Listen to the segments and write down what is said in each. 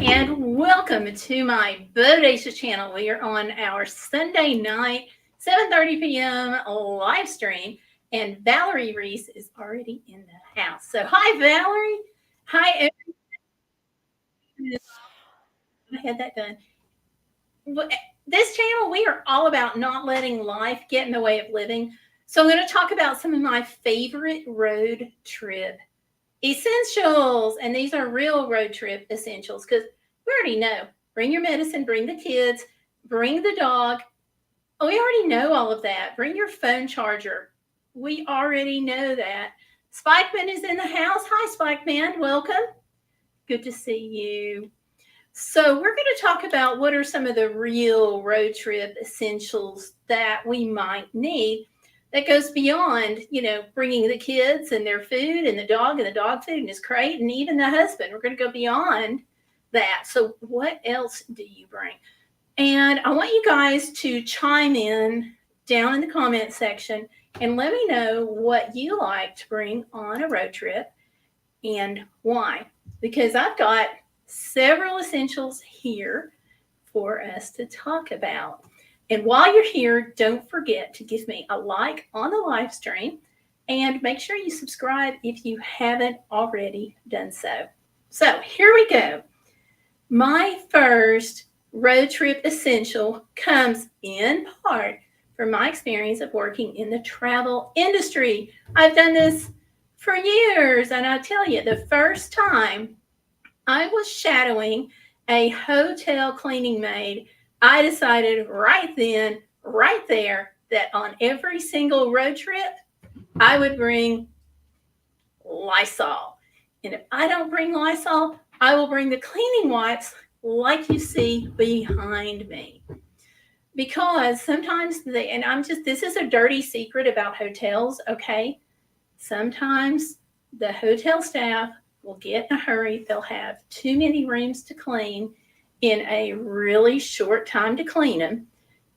and welcome to my Bodacious channel. We are on our Sunday night, 7:30 p.m. live stream, and Valerie Reese is already in the house. So, hi, Valerie. Hi, everyone. I had that done. This channel, we are all about not letting life get in the way of living. So, I'm going to talk about some of my favorite road trip essentials, and these are real road trip essentials because we already know. Bring your medicine, bring the kids, bring the dog. Oh, we already know all of that. Bring your phone charger. We already know that. Spikeman is in the house. Hi, Spikeman. Welcome. Good to see you. So, we're going to talk about what are some of the real road trip essentials that we might need that goes beyond, bringing the kids and their food and the dog food and his crate and even the husband. We're going to go beyond that. So, what else do you bring? And I want you guys to chime in down in the comment section and let me know what you like to bring on a road trip and why. Because I've got several essentials here for us to talk about. And while you're here, don't forget to give me a like on the live stream and make sure you subscribe if you haven't already done so. So here we go. My first road trip essential comes in part from my experience of working in the travel industry. I've done this for years, and I tell you, the first time I was shadowing a hotel cleaning maid, I decided right then, right there, that on every single road trip, I would bring Lysol. And if I don't bring Lysol, I will bring the cleaning wipes like you see behind me. Because sometimes this is a dirty secret about hotels, okay? Sometimes the hotel staff will get in a hurry. They'll have too many rooms to clean in a really short time to clean them,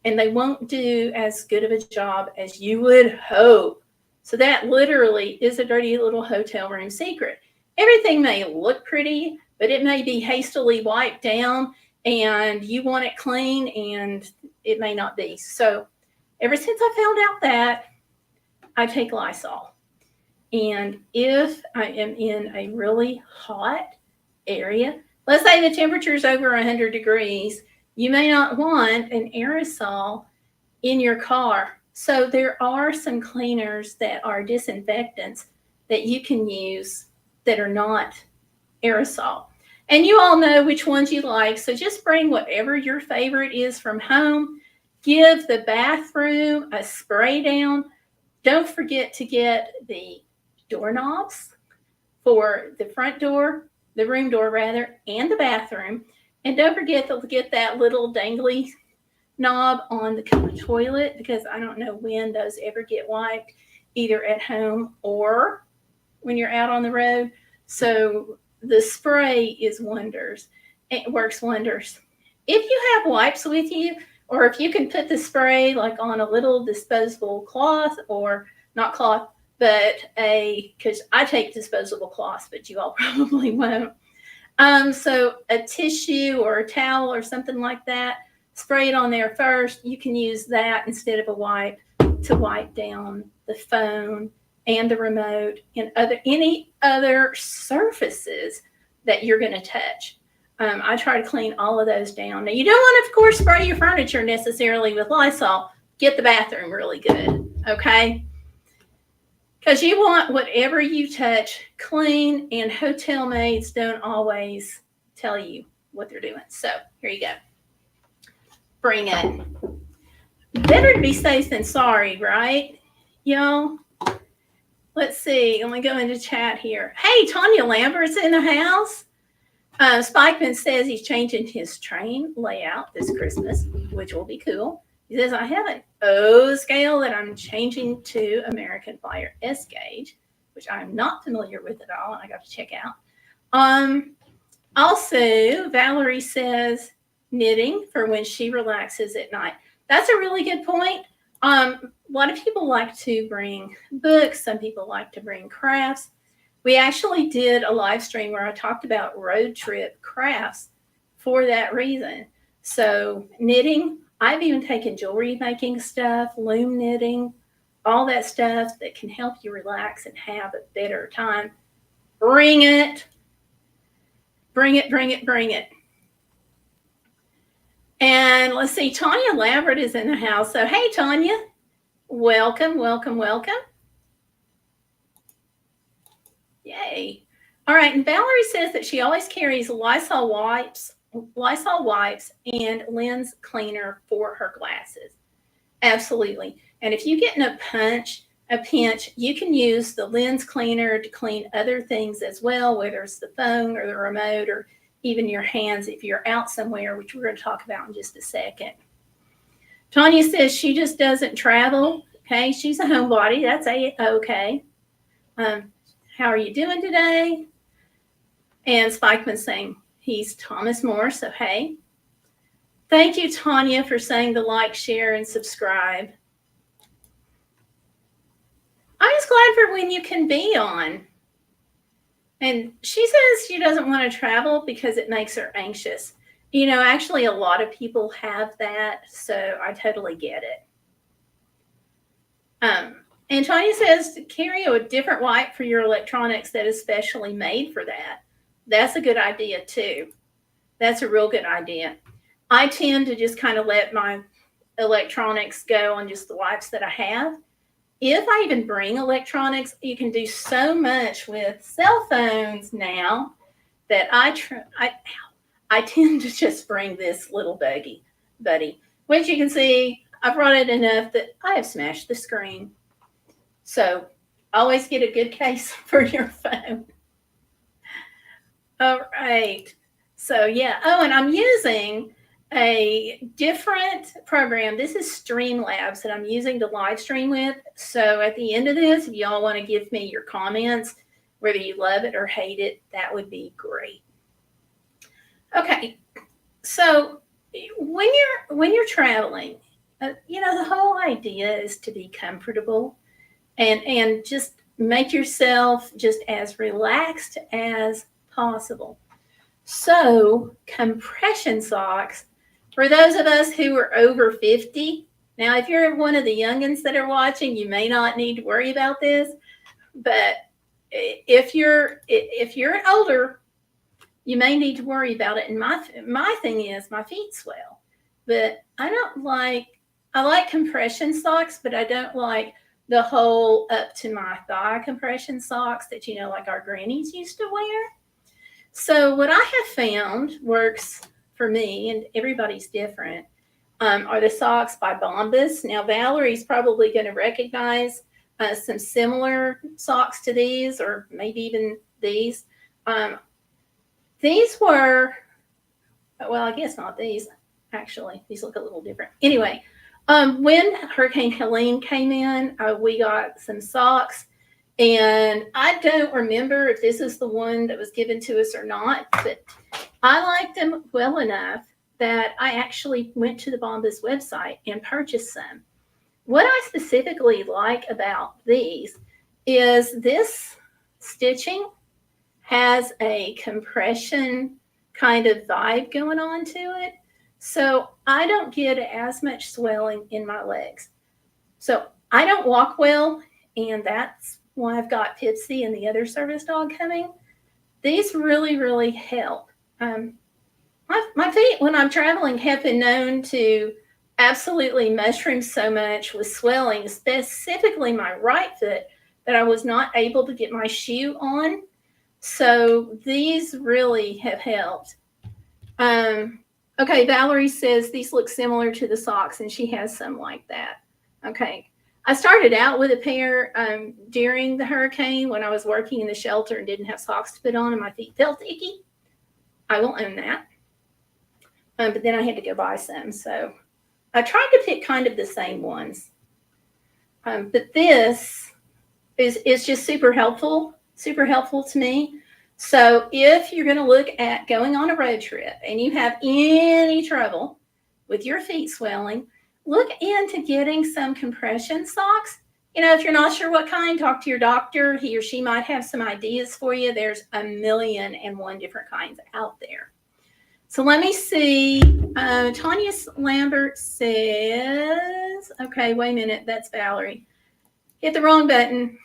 and they won't do as good of a job as you would hope. So that literally is a dirty little hotel room secret. Everything may look pretty, but it may be hastily wiped down and you want it clean and it may not be. So ever since I found out that, I take Lysol. And if I am in a really hot area, let's say the temperature is over 100 degrees, you may not want an aerosol in your car. So there are some cleaners that are disinfectants that you can use that are not aerosol. And you all know which ones you like. So just bring whatever your favorite is from home. Give the bathroom a spray down. Don't forget to get the doorknobs for the front door, the room door rather, and the bathroom. And don't forget to get that little dangly knob on the toilet because I don't know when those ever get wiped, either at home or when you're out on the road. So the spray is wonders. It works wonders. If you have wipes with you, or if you can put the spray like on a little disposable cloth, or not cloth, but because I take disposable cloths, but you all probably won't. So a tissue or a towel or something like that, spray it on there first. You can use that instead of a wipe to wipe down the phone and the remote and any other surfaces that you're going to touch. I try to clean all of those down. Now, you don't want to, of course, spray your furniture necessarily with Lysol. Get the bathroom really good, okay? Because you want whatever you touch clean, and hotel maids don't always tell you what they're doing. So here you go. Bring it. Better to be safe than sorry, right, y'all? Let's see. Let me go into chat here. Hey, Tanya Lambert's in the house. Spikeman says he's changing his train layout this Christmas, which will be cool. He says, I have an O scale that I'm changing to American Flyer S gauge, which I'm not familiar with at all, and I got to check out. Also, Valerie says knitting for when she relaxes at night. That's a really good point. A lot of people like to bring books. Some people like to bring crafts. We actually did a live stream where I talked about road trip crafts for that reason. So knitting, I've even taken jewelry making stuff, loom knitting, all that stuff that can help you relax and have a better time. Bring it. Bring it, bring it, bring it. And let's see, Tanya Lambert is in the house. So, hey, Tanya, welcome, welcome, welcome. Yay. All right. And Valerie says that she always carries Lysol wipes and lens cleaner for her glasses. Absolutely. And if you get in a pinch, you can use the lens cleaner to clean other things as well, whether it's the phone or the remote or even your hands if you're out somewhere, which we're going to talk about in just a second. Tanya says she just doesn't travel. Okay, she's a homebody. That's okay. How are you doing today? And Spikeman's saying he's Thomas Moore. So, hey. Thank you, Tanya, for saying the like, share, and subscribe. I'm just glad for when you can be on. And she says she doesn't want to travel because it makes her anxious. You know, actually, a lot of people have that, so I totally get it. And Tanya says to carry a different wipe for your electronics that is specially made for that. That's a good idea, too. That's a real good idea. I tend to just kind of let my electronics go on just the wipes that I have. If I even bring electronics, you can do so much with cell phones now that I tend to just bring this little buddy, which you can see I brought it enough that I have smashed the screen. So always get a good case for your phone. All right. So yeah. Oh, and I'm using a different program. This is Streamlabs that I'm using to live stream with. So at the end of this, if y'all want to give me your comments, whether you love it or hate it, that would be great. Okay. So when you're traveling, you know, the whole idea is to be comfortable and just make yourself just as relaxed as possible. So compression socks, for those of us who are over 50, now if you're one of the youngins that are watching, you may not need to worry about this, but if you're older, you may need to worry about it. And my thing is my feet swell, but I like compression socks, but I don't like the whole up to my thigh compression socks that, you know, like our grannies used to wear. So what I have found works for me, and everybody's different, are the socks by Bombas. Now, Valerie's probably going to recognize some similar socks to these, or maybe even these. These were, well, I guess not these, actually. These look a little different. Anyway, when Hurricane Helene came in, we got some socks. And I don't remember if this is the one that was given to us or not, but I liked them well enough that I actually went to the Bombas website and purchased some. What I specifically like about these is this stitching has a compression kind of vibe going on to it. So I don't get as much swelling in my legs. So I don't walk well, and that's why I've got Pipsy and the other service dog coming. These really, really help. My feet, when I'm traveling, have been known to absolutely mushroom so much with swelling, specifically my right foot, that I was not able to get my shoe on. So these really have helped. Okay, Valerie says these look similar to the socks, and she has some like that. Okay. I started out with a pair during the hurricane when I was working in the shelter and didn't have socks to put on and my feet felt icky. I will own that. But then I had to go buy some. So I tried to pick kind of the same ones. But this is just super helpful to me. So if you're going to look at going on a road trip and you have any trouble with your feet swelling, look into getting some compression socks. You know, if you're not sure what kind, talk to your doctor. He or she might have some ideas for you. There's 1,000,001 different kinds out there. So let me see. Tanya Lambert says, okay, wait a minute. That's Valerie. Hit the wrong button.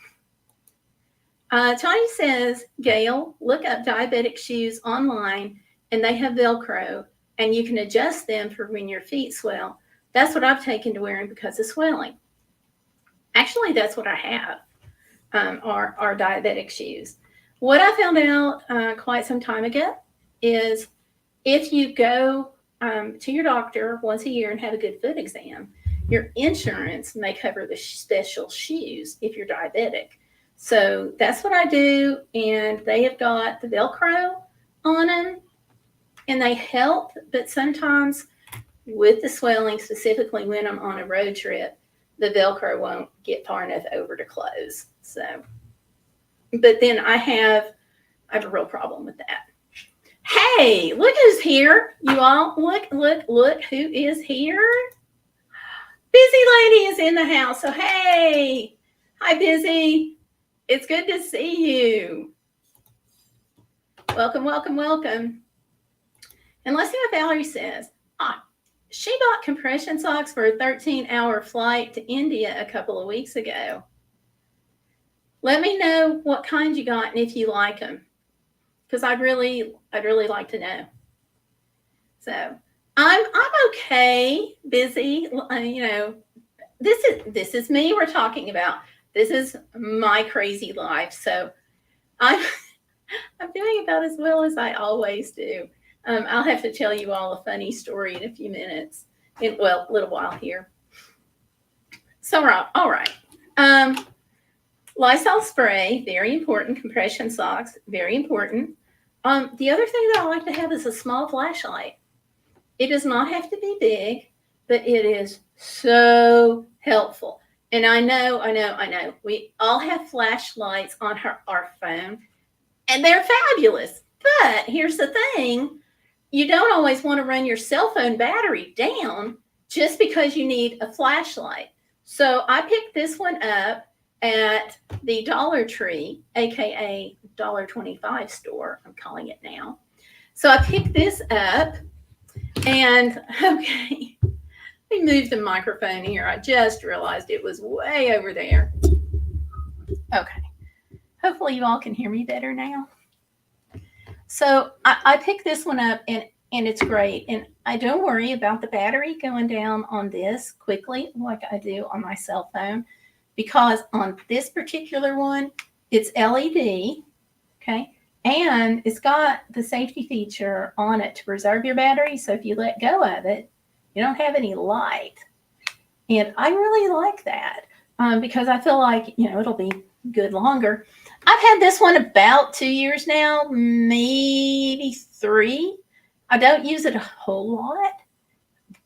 Tanya says, Gail, look up diabetic shoes online and they have Velcro and you can adjust them for when your feet swell. That's what I've taken to wearing because of swelling. Actually, that's what I have, are diabetic shoes. What I found out quite some time ago is if you go to your doctor once a year and have a good foot exam, your insurance may cover the special shoes if you're diabetic. So that's what I do, and they have got the Velcro on them, and they help, but sometimes with the swelling, specifically when I'm on a road trip, the Velcro won't get far enough over to close. So, but then I have a real problem with that. Hey, look who's here. You all, look who is here. Busy Lady is in the house. So, hey, hi, Busy. It's good to see you. Welcome, welcome, welcome. And let's see what Valerie says. She bought compression socks for a 13-hour flight to India a couple of weeks ago. Let me know what kind you got and if you like them, because I'd really like to know. So I'm okay. Busy. This is me we're talking about. This is my crazy life. So I'm doing about as well as I always do. I'll have to tell you all a funny story in a few minutes. A little while here. So, all right. Lysol spray, very important. Compression socks, very important. The other thing that I like to have is a small flashlight. It does not have to be big, but it is so helpful. And I know. We all have flashlights on our phone, and they're fabulous. But here's the thing. You don't always want to run your cell phone battery down just because you need a flashlight. So I picked this one up at the Dollar Tree, aka $1.25 store, I'm calling it now. So I picked this up, and okay, let me move the microphone here. I just realized it was way over there. Okay, hopefully you all can hear me better now. So I picked this one up, and it's great. And I don't worry about the battery going down on this quickly like I do on my cell phone, because on this particular one, it's LED, okay? And it's got the safety feature on it to preserve your battery. So if you let go of it, you don't have any light. And I really like that because I feel like, it'll be good longer. I've had this one about 2 years now, maybe 3. I don't use it a whole lot,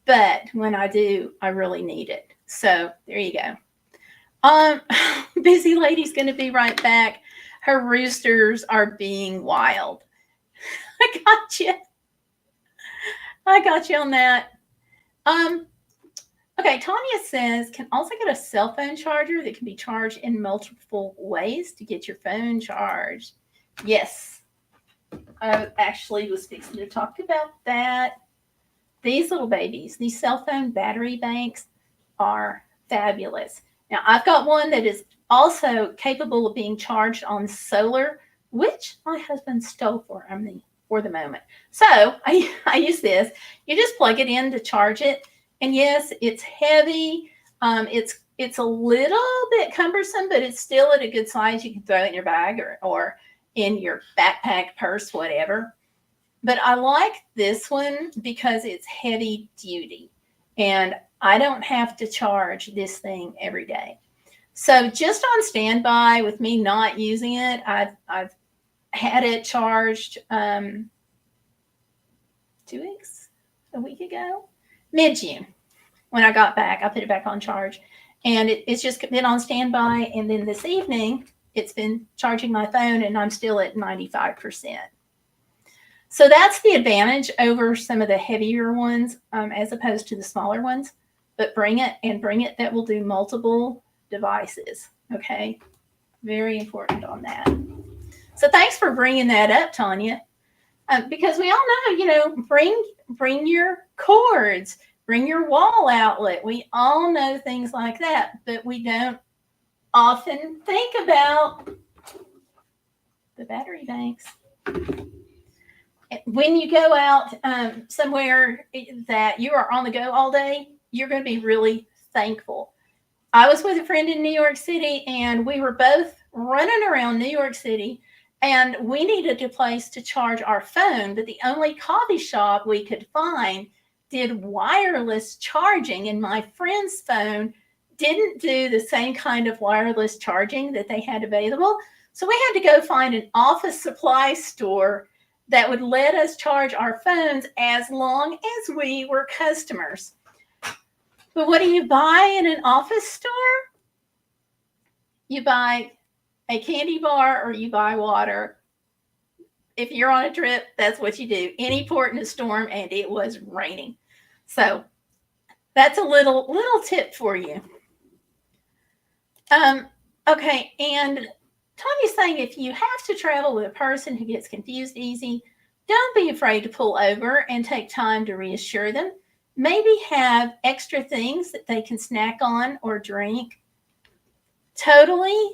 but when I do, I really need it. So there you go. Busy Lady's going to be right back. Her roosters are being wild. I got you on that. Okay, Tanya says, can also get a cell phone charger that can be charged in multiple ways to get your phone charged. Yes, I actually was fixing to talk about that. These little babies, these cell phone battery banks are fabulous. Now, I've got one that is also capable of being charged on solar, which my husband stole for me for the moment. So I use this. You just plug it in to charge it. And yes, it's heavy. It's a little bit cumbersome, but it's still at a good size. You can throw it in your bag or in your backpack, purse, whatever. But I like this one because it's heavy duty. And I don't have to charge this thing every day. So just on standby with me not using it, I've had it charged 2 weeks, a week ago. Mid-June, when I got back, I put it back on charge, and it's just been on standby. And then this evening, it's been charging my phone, and I'm still at 95%. So that's the advantage over some of the heavier ones, as opposed to the smaller ones. But bring it that will do multiple devices. Okay, very important on that. So thanks for bringing that up, Tanya. Because we all know, bring your cords, bring your wall outlet. We all know things like that, but we don't often think about the battery banks. When you go out somewhere that you are on the go all day, you're going to be really thankful. I was with a friend in New York City, and we were both running around New York City, and we needed a place to charge our phone, but the only coffee shop we could find did wireless charging, and my friend's phone didn't do the same kind of wireless charging that they had available. So we had to go find an office supply store that would let us charge our phones as long as we were customers. But what do you buy in an office store? You buy a candy bar or you buy water. If you're on a trip, that's what you do. Any port in a storm, and it was raining. So that's a little tip for you. Okay, and Tanya's saying if you have to travel with a person who gets confused easy, don't be afraid to pull over and take time to reassure them. Maybe have extra things that they can snack on or drink. Totally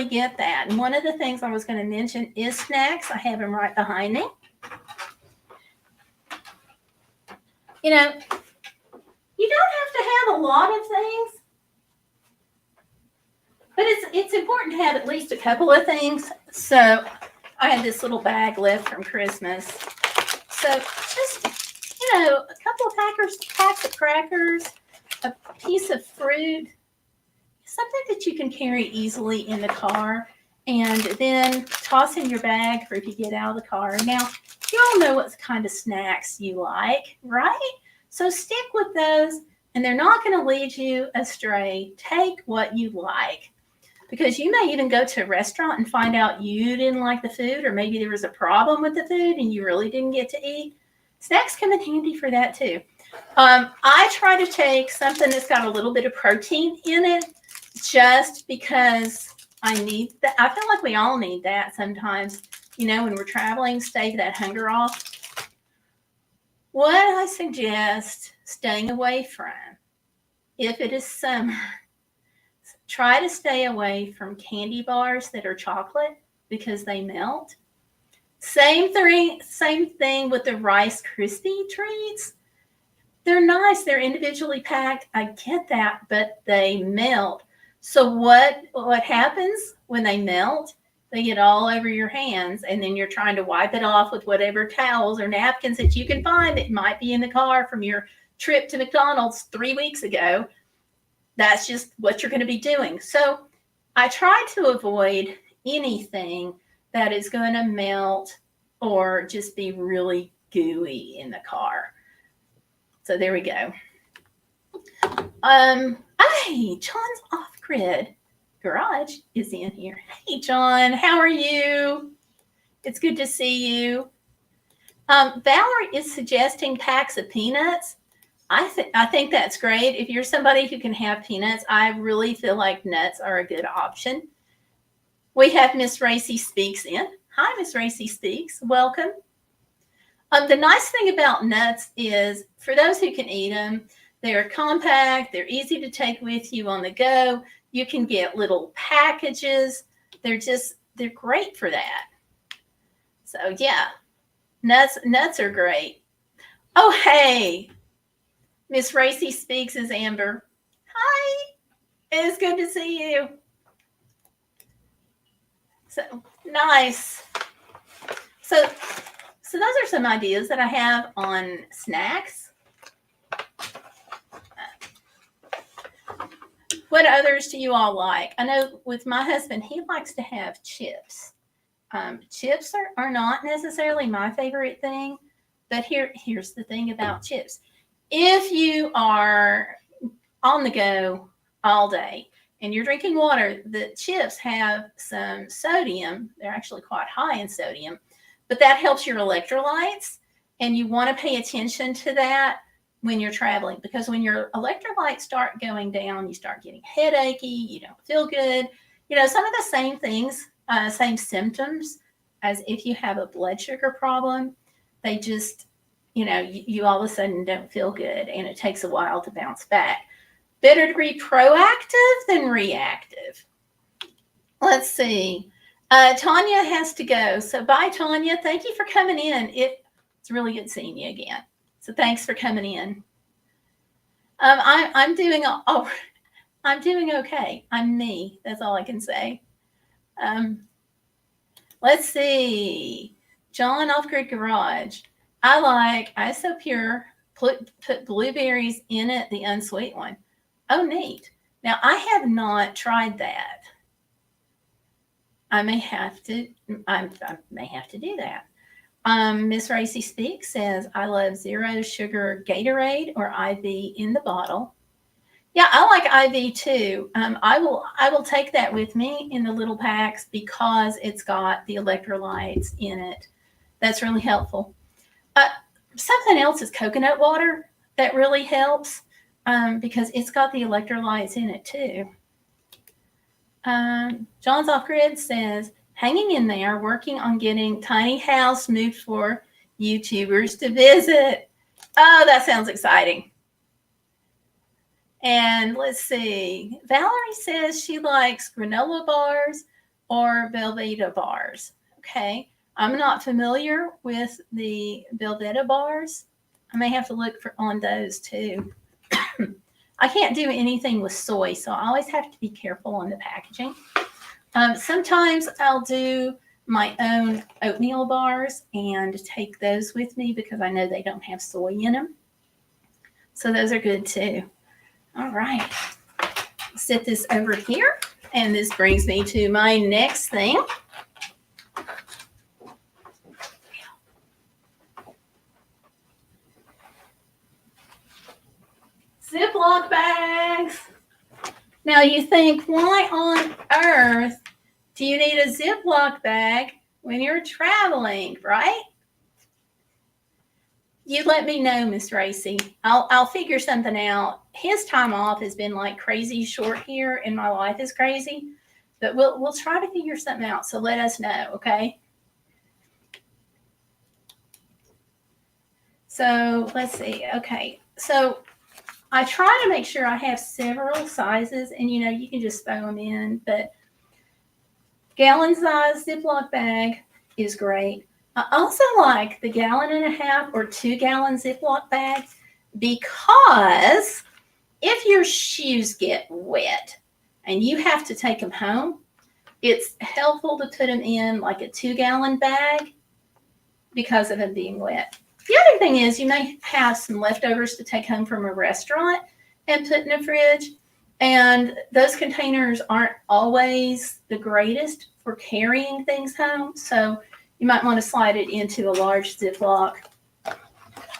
get that. And one of the things I was going to mention is snacks. I have them right behind me. You don't have to have a lot of things, but it's important to have at least a couple of things. So I had this little bag left from Christmas. So just, a couple of packs of crackers, a piece of fruit, something that you can carry easily in the car, and then toss in your bag for if you get out of the car. Now, you all know what kind of snacks you like, right? So stick with those, and they're not going to lead you astray. Take what you like, because you may even go to a restaurant and find out you didn't like the food, or maybe there was a problem with the food and you really didn't get to eat. Snacks come in handy for that too. I try to take something that's got a little bit of protein in it, just because I need that. I feel like we all need that sometimes, when we're traveling, stave that hunger off. What I suggest staying away from, if it is summer, try to stay away from candy bars that are chocolate because they melt. Same thing with the Rice Krispie treats. They're nice. They're individually packed. I get that, but they melt. So what happens when they melt? They get all over your hands, and then you're trying to wipe it off with whatever towels or napkins that you can find that might be in the car from your trip to McDonald's 3 weeks ago. That's just what you're going to be doing. So I try to avoid anything that is going to melt or just be really gooey in the car. So there we go. Hey, John's off-grid garage is in here. Hey, John, how are you? It's good to see you. Valerie is suggesting packs of peanuts. I think that's great. If you're somebody who can have peanuts, I really feel like nuts are a good option. We have Miss Racy Speaks in. Hi, Miss Racy Speaks. Welcome. The nice thing about nuts is, for those who can eat them, they're compact. They're easy to take with you on the go. You can get little packages. They're great for that. So yeah, nuts are great. Oh, hey, Miss Racy Speaks is Amber. Hi, it's good to see you. So nice. So those are some ideas that I have on snacks. What others do you all like? I know with my husband, he likes to have chips. Chips are not necessarily my favorite thing, but here's the thing about chips. If you are on the go all day and you're drinking water, the chips have some sodium. They're actually quite high in sodium, but that helps your electrolytes, and you want to pay attention to that when you're traveling, because when your electrolytes start going down, you start getting headachy, you don't feel good. Some of the same things, same symptoms as if you have a blood sugar problem. They just, you all of a sudden don't feel good, and it takes a while to bounce back. Better to be proactive than reactive. Let's see. Tanya has to go. So bye, Tanya. Thank you for coming in. It's really good seeing you again. So thanks for coming in. I'm doing I'm doing okay. I'm me. That's all I can say. Let's see. John Off Grid Garage. I like ISO Pure. Put blueberries in it, the unsweet one. Oh, neat. Now I have not tried that. I may have to do that. Miss Racy Speaks says, I love zero sugar Gatorade or IV in the bottle. Yeah, I like IV too. I will take that with me in the little packs because it's got the electrolytes in it. That's really helpful. Something else is coconut water. That really helps because it's got the electrolytes in it too. John's Off Grid says, hanging in there, working on getting tiny house moved for YouTubers to visit. Oh, that sounds exciting. And let's see. Valerie says she likes granola bars or Velveeta bars. Okay. I'm not familiar with the Velveeta bars. I may have to look on those too. I can't do anything with soy, so I always have to be careful on the packaging. Sometimes I'll do my own oatmeal bars and take those with me because I know they don't have soy in them. So those are good too. All right. Set this over here. And this brings me to my next thing. Ziploc bags. Now you think, why on earth do you need a Ziploc bag when you're traveling, right? You let me know, Miss Racy. I'll figure something out. His time off has been like crazy short here, and my life is crazy. But we'll try to figure something out. So let us know, okay? So let's see. Okay, so I try to make sure I have several sizes, and you can just throw them in. But gallon size Ziploc bag is great. I also like the 1.5 gallon or 2 gallon Ziploc bags because if your shoes get wet and you have to take them home, it's helpful to put them in like a 2 gallon bag because of them being wet. The other thing is you may have some leftovers to take home from a restaurant and put in the fridge. And those containers aren't always the greatest for carrying things home. So you might want to slide it into a large Ziploc.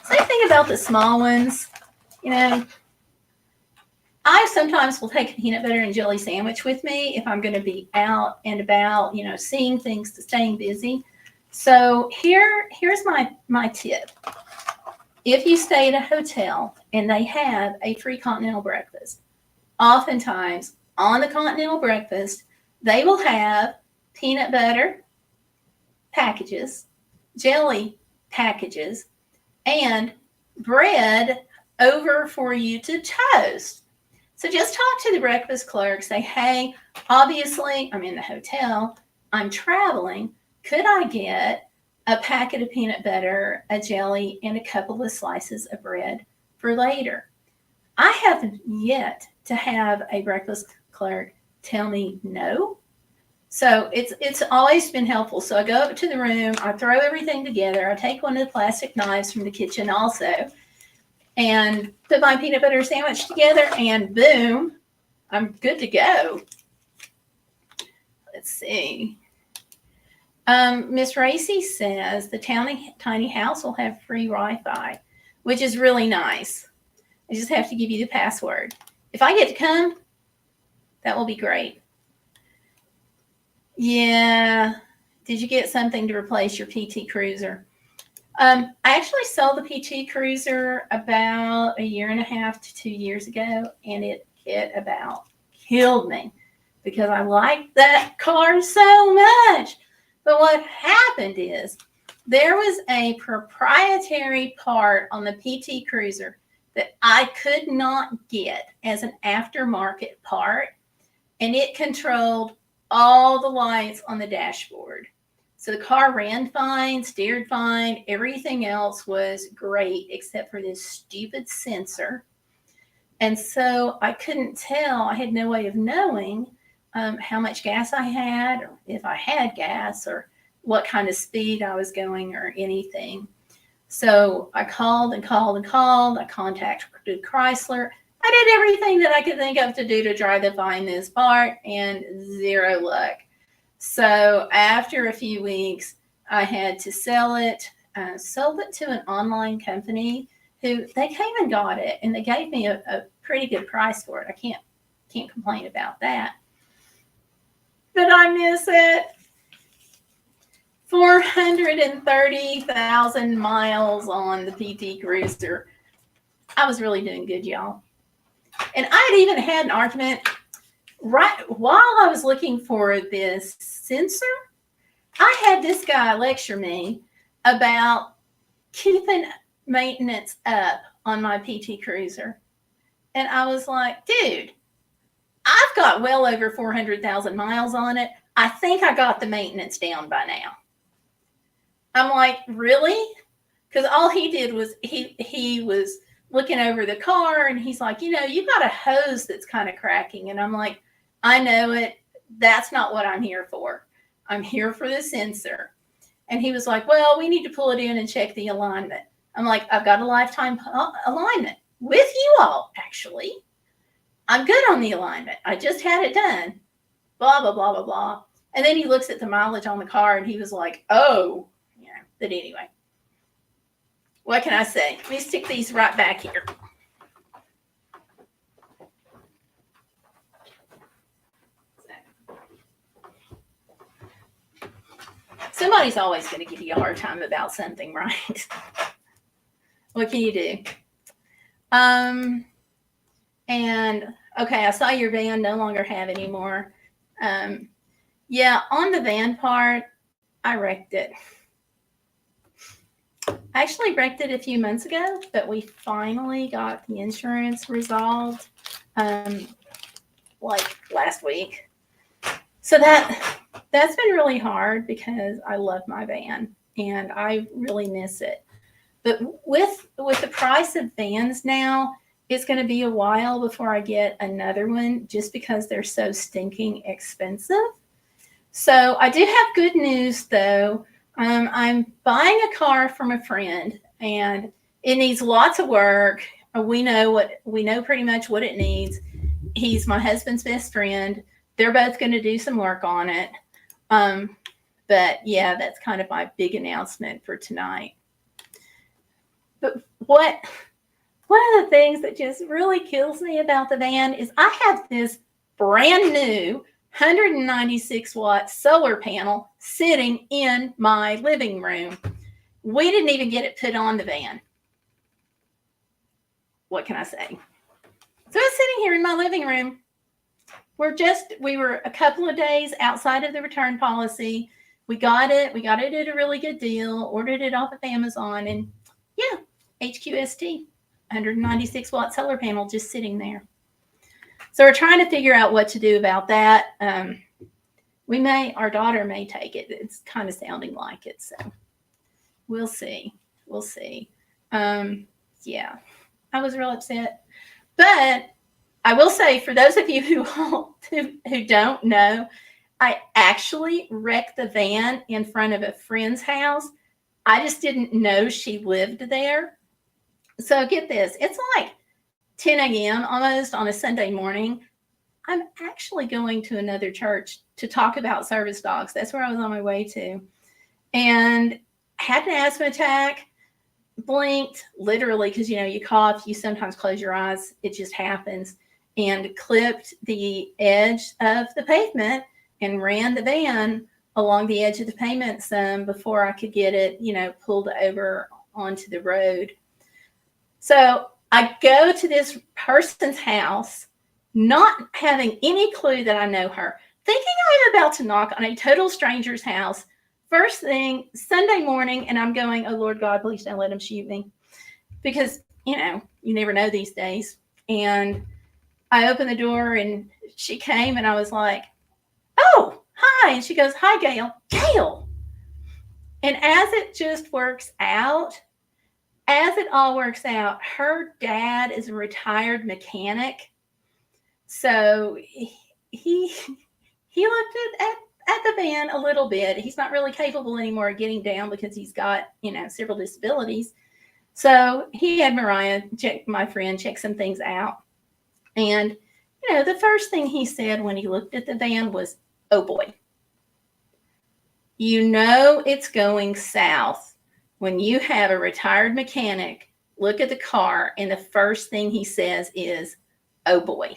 Same thing about the small ones. I sometimes will take a peanut butter and jelly sandwich with me if I'm going to be out and about, seeing things, staying busy. So here's my tip. If you stay at a hotel and they have a free continental breakfast, oftentimes on the continental breakfast, they will have peanut butter packages, jelly packages, and bread over for you to toast. So just talk to the breakfast clerk, say, hey, obviously I'm in the hotel, I'm traveling. Could I get a packet of peanut butter, a jelly, and a couple of slices of bread for later? I haven't yet to have a breakfast clerk tell me no. So it's always been helpful. So I go up to the room, I throw everything together, I take one of the plastic knives from the kitchen also, and put my peanut butter sandwich together, and boom, I'm good to go. Let's see. Miss Racy says the tiny house will have free Wi-Fi, which is really nice. I just have to give you the password. If I get to come, that will be great. Yeah. Did you get something to replace your PT Cruiser? I actually sold the PT Cruiser about 1.5 to 2 years ago, and it about killed me because I liked that car so much. But what happened is there was a proprietary part on the PT Cruiser that I could not get as an aftermarket part, and it controlled all the lights on the dashboard. So the car ran fine, steered fine, everything else was great except for this stupid sensor. And so I couldn't tell, I had no way of knowing how much gas I had, or if I had gas, or what kind of speed I was going, or anything. So I called and called and called. I contacted Chrysler. I did everything that I could think of to do to try to find this part, and zero luck. So after a few weeks, I had to sell it. Sold it to an online company who they came and got it, and they gave me a pretty good price for it. I can't complain about that. But I miss it. 430,000 miles on the PT Cruiser. I was really doing good, y'all. And I had even had an argument right while I was looking for this sensor. I had this guy lecture me about keeping maintenance up on my PT Cruiser. And I was like, dude, I've got well over 400,000 miles on it. I think I got the maintenance down by now. I'm like, really? Because all he did was he was looking over the car, and he's like, you've got a hose that's kind of cracking. And I'm like, I know it. That's not what I'm here for. I'm here for the sensor. And he was like, well, we need to pull it in and check the alignment. I'm like, I've got a lifetime alignment with you all, actually. I'm good on the alignment. I just had it done. Blah, blah, blah, blah, blah. And then he looks at the mileage on the car, and he was like, oh. But anyway, what can I say? Let me stick these right back here. Somebody's always going to give you a hard time about something, right? What can you do? And okay, I saw your van no longer have any more. Yeah, on the van part, I wrecked it. I actually wrecked it a few months ago, but we finally got the insurance resolved like last week. So that's been really hard because I love my van and I really miss it. But with the price of vans now, it's going to be a while before I get another one just because they're so stinking expensive. So I do have good news though. I'm buying a car from a friend, and it needs lots of work. We know pretty much what it needs. He's my husband's best friend. They're both going to do some work on it. But yeah, that's kind of my big announcement for tonight. But one of the things that just really kills me about the van is I have this brand new 196 watt solar panel sitting in my living room. We didn't even get it put on the van. What can I say? So it's sitting here in my living room. We were a couple of days outside of the return policy. We got it at a really good deal, ordered it off of Amazon, and yeah, HQST, 196 watt solar panel just sitting there. So we're trying to figure out what to do about that. Our daughter may take it. It's kind of sounding like it. So we'll see. Yeah, I was real upset. But I will say, for those of you who don't know, I actually wrecked the van in front of a friend's house. I just didn't know she lived there. So get this. It's like 10 a.m. almost on a Sunday morning. I'm actually going to another church to talk about service dogs. That's where I was on my way to. And had an asthma attack, blinked literally because, you cough, you sometimes close your eyes. It just happens. And clipped the edge of the pavement and ran the van along the edge of the pavement some before I could get it, pulled over onto the road. So I go to this person's house, not having any clue that I know her, thinking I'm about to knock on a total stranger's house First thing, Sunday morning, and I'm going, oh Lord God, please don't let him shoot me. Because, you never know these days. And I opened the door and she came and I was like, oh, hi. And she goes, hi, Gail. Gail. And as it all works out, her dad is a retired mechanic. So he looked at the van a little bit. He's not really capable anymore of getting down because he's got, several disabilities. So he had Mariah my friend, check some things out. And, the first thing he said when he looked at the van was, oh boy, it's going south when you have a retired mechanic look at the car and the first thing he says is, oh boy.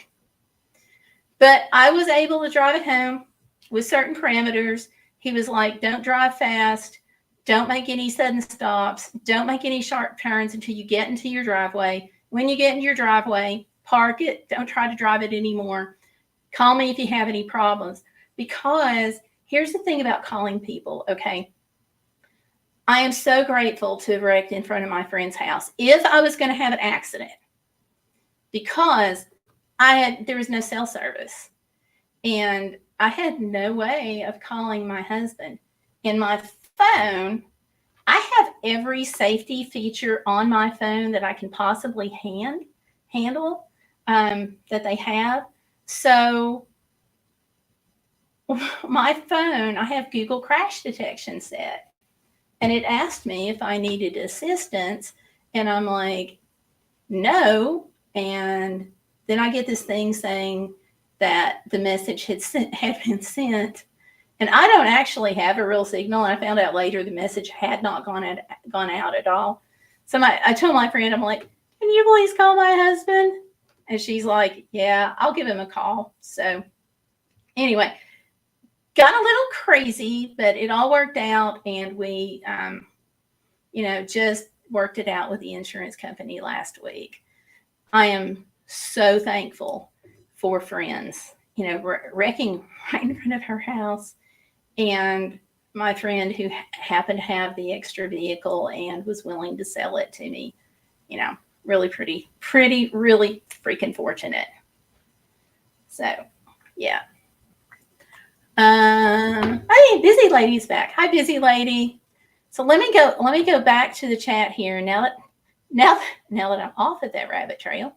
But I was able to drive it home with certain parameters. He was like, don't drive fast. Don't make any sudden stops. Don't make any sharp turns until you get into your driveway. When you get in your driveway, park it. Don't try to drive it anymore. Call me if you have any problems. Because here's the thing about calling people, okay? I am so grateful to have wrecked in front of my friend's house if I was going to have an accident, because there was no cell service and I had no way of calling my husband. In my phone, I have every safety feature on my phone that I can possibly handle that they have. So my phone, I have Google crash detection set, and it asked me if I needed assistance, and I'm like, no. And then I get this thing saying that the message had been sent, and I don't actually have a real signal. And I found out later the message had not gone out at all. So I told my friend, I'm like, can you please call my husband? And she's like, yeah, I'll give him a call. So anyway, got a little crazy, but it all worked out, and we, just worked it out with the insurance company last week. I am so thankful for friends, wrecking right in front of her house, and my friend who happened to have the extra vehicle and was willing to sell it to me. Really pretty, really freaking fortunate. So, yeah. Hey, Busy Lady's back. Hi, Busy Lady. So let me go back to the chat here now that I'm off of that rabbit trail.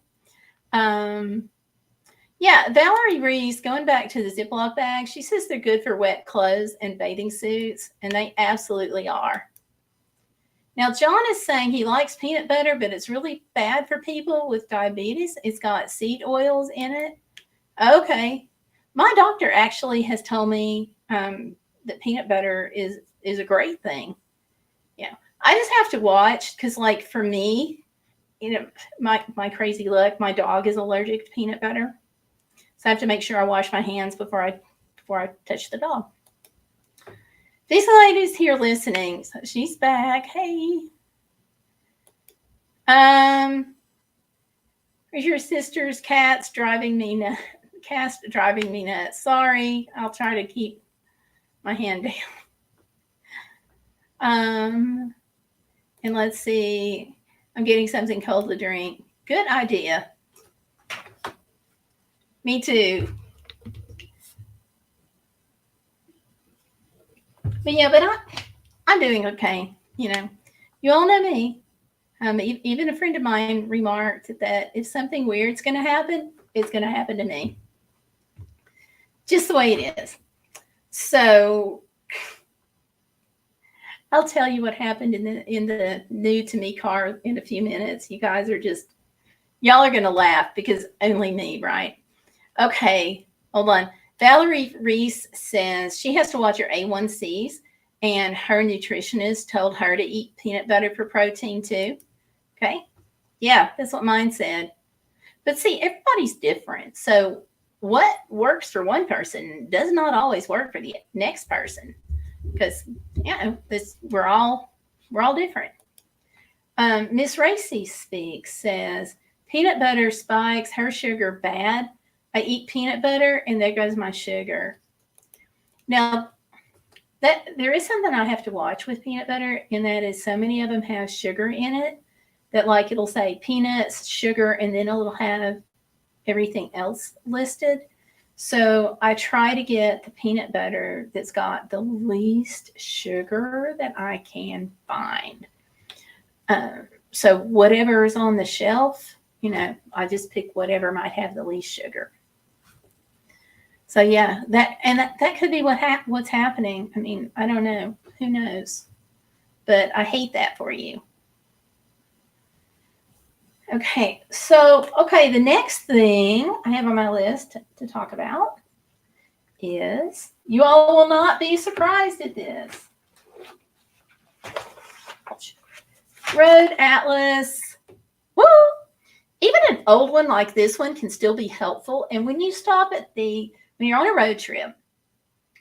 Yeah, Valerie Reese, going back to the Ziploc bags, she says they're good for wet clothes and bathing suits, and they absolutely are. Now, John is saying he likes peanut butter, but it's really bad for people with diabetes. It's got seed oils in it. Okay. My doctor actually has told me that peanut butter is a great thing. Yeah. I just have to watch because, like, for me, my crazy luck, my dog is allergic to peanut butter. So I have to make sure I wash my hands before I touch the dog. This lady's here listening. So she's back. Hey. Your sister's cat's driving me nuts. Sorry. I'll try to keep my hand down. And let's see. I'm getting something cold to drink. Good idea. Me too. But yeah, I'm doing okay. You all know me. Even a friend of mine remarked that if something weird's going to happen, it's going to happen to me. Just the way it is. So I'll tell you what happened in the new to me car in a few minutes. You guys are y'all are going to laugh because only me, right? Okay, hold on. Valerie Reese says she has to watch her A1Cs, and her nutritionist told her to eat peanut butter for protein too. Okay, yeah, that's what mine said. But see, everybody's different. So what works for one person does not always work for the next person, because we're all different. Miss Racy Speaks says peanut butter spikes her sugar bad. I eat peanut butter and there goes my sugar. Now, that there is something I have to watch with peanut butter, and that is so many of them have sugar in it that like it'll say peanuts, sugar, and then it'll have everything else listed. So I try to get the peanut butter that's got the least sugar that I can find. So whatever is on the shelf, I just pick whatever might have the least sugar. So yeah, that could be what's happening. I mean, I don't know. Who knows? But I hate that for you. Okay, the next thing I have on my list to talk about is, you all will not be surprised at this. Road Atlas. Woo! Even an old one like this one can still be helpful. And when you stop when you're on a road trip,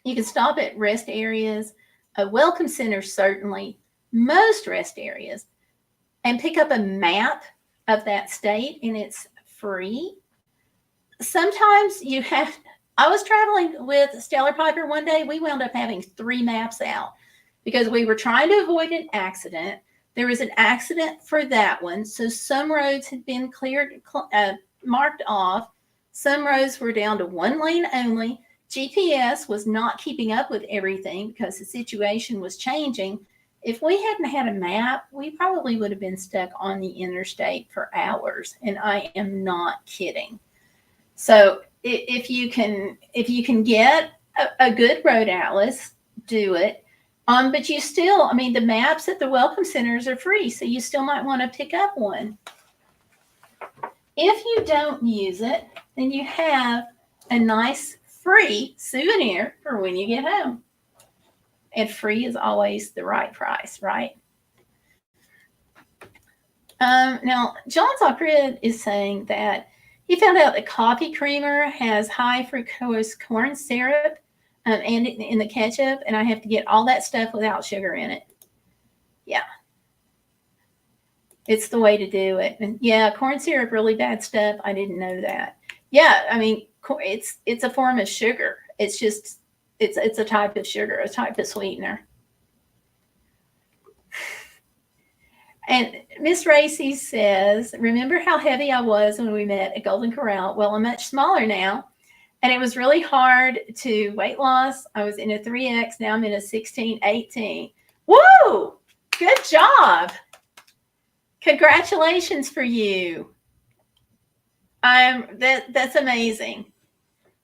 you can stop at rest areas, a welcome center, certainly, most rest areas, and pick up a map of that state, and it's free. Sometimes I was traveling with Stellar Piper one day. We wound up having 3 maps out because we were trying to avoid an accident. There was an accident for that one. So some roads had been marked off. Some roads were down to 1 lane only. GPS was not keeping up with everything because the situation was changing. If we hadn't had a map, we probably would have been stuck on the interstate for hours. And I am not kidding. So if you can get a good road atlas, do it. But you still, the maps at the welcome centers are free, so you still might want to pick up one. If you don't use it, then you have a nice free souvenir for when you get home. And free is always the right price, right? Now, John Zockrid is saying that he found out that coffee creamer has high fructose corn syrup and in the ketchup, and I have to get all that stuff without sugar in it. Yeah. It's the way to do it. And yeah, corn syrup, really bad stuff. I didn't know that. Yeah, it's a form of sugar. It's just, it's a type of sugar, a type of sweetener. And Miss Racy says, remember how heavy I was when we met at Golden Corral? Well, I'm much smaller now. And it was really hard to weight loss. I was in a 3X. Now I'm in a 16, 18. Woo! Good job. Congratulations for you. That's amazing.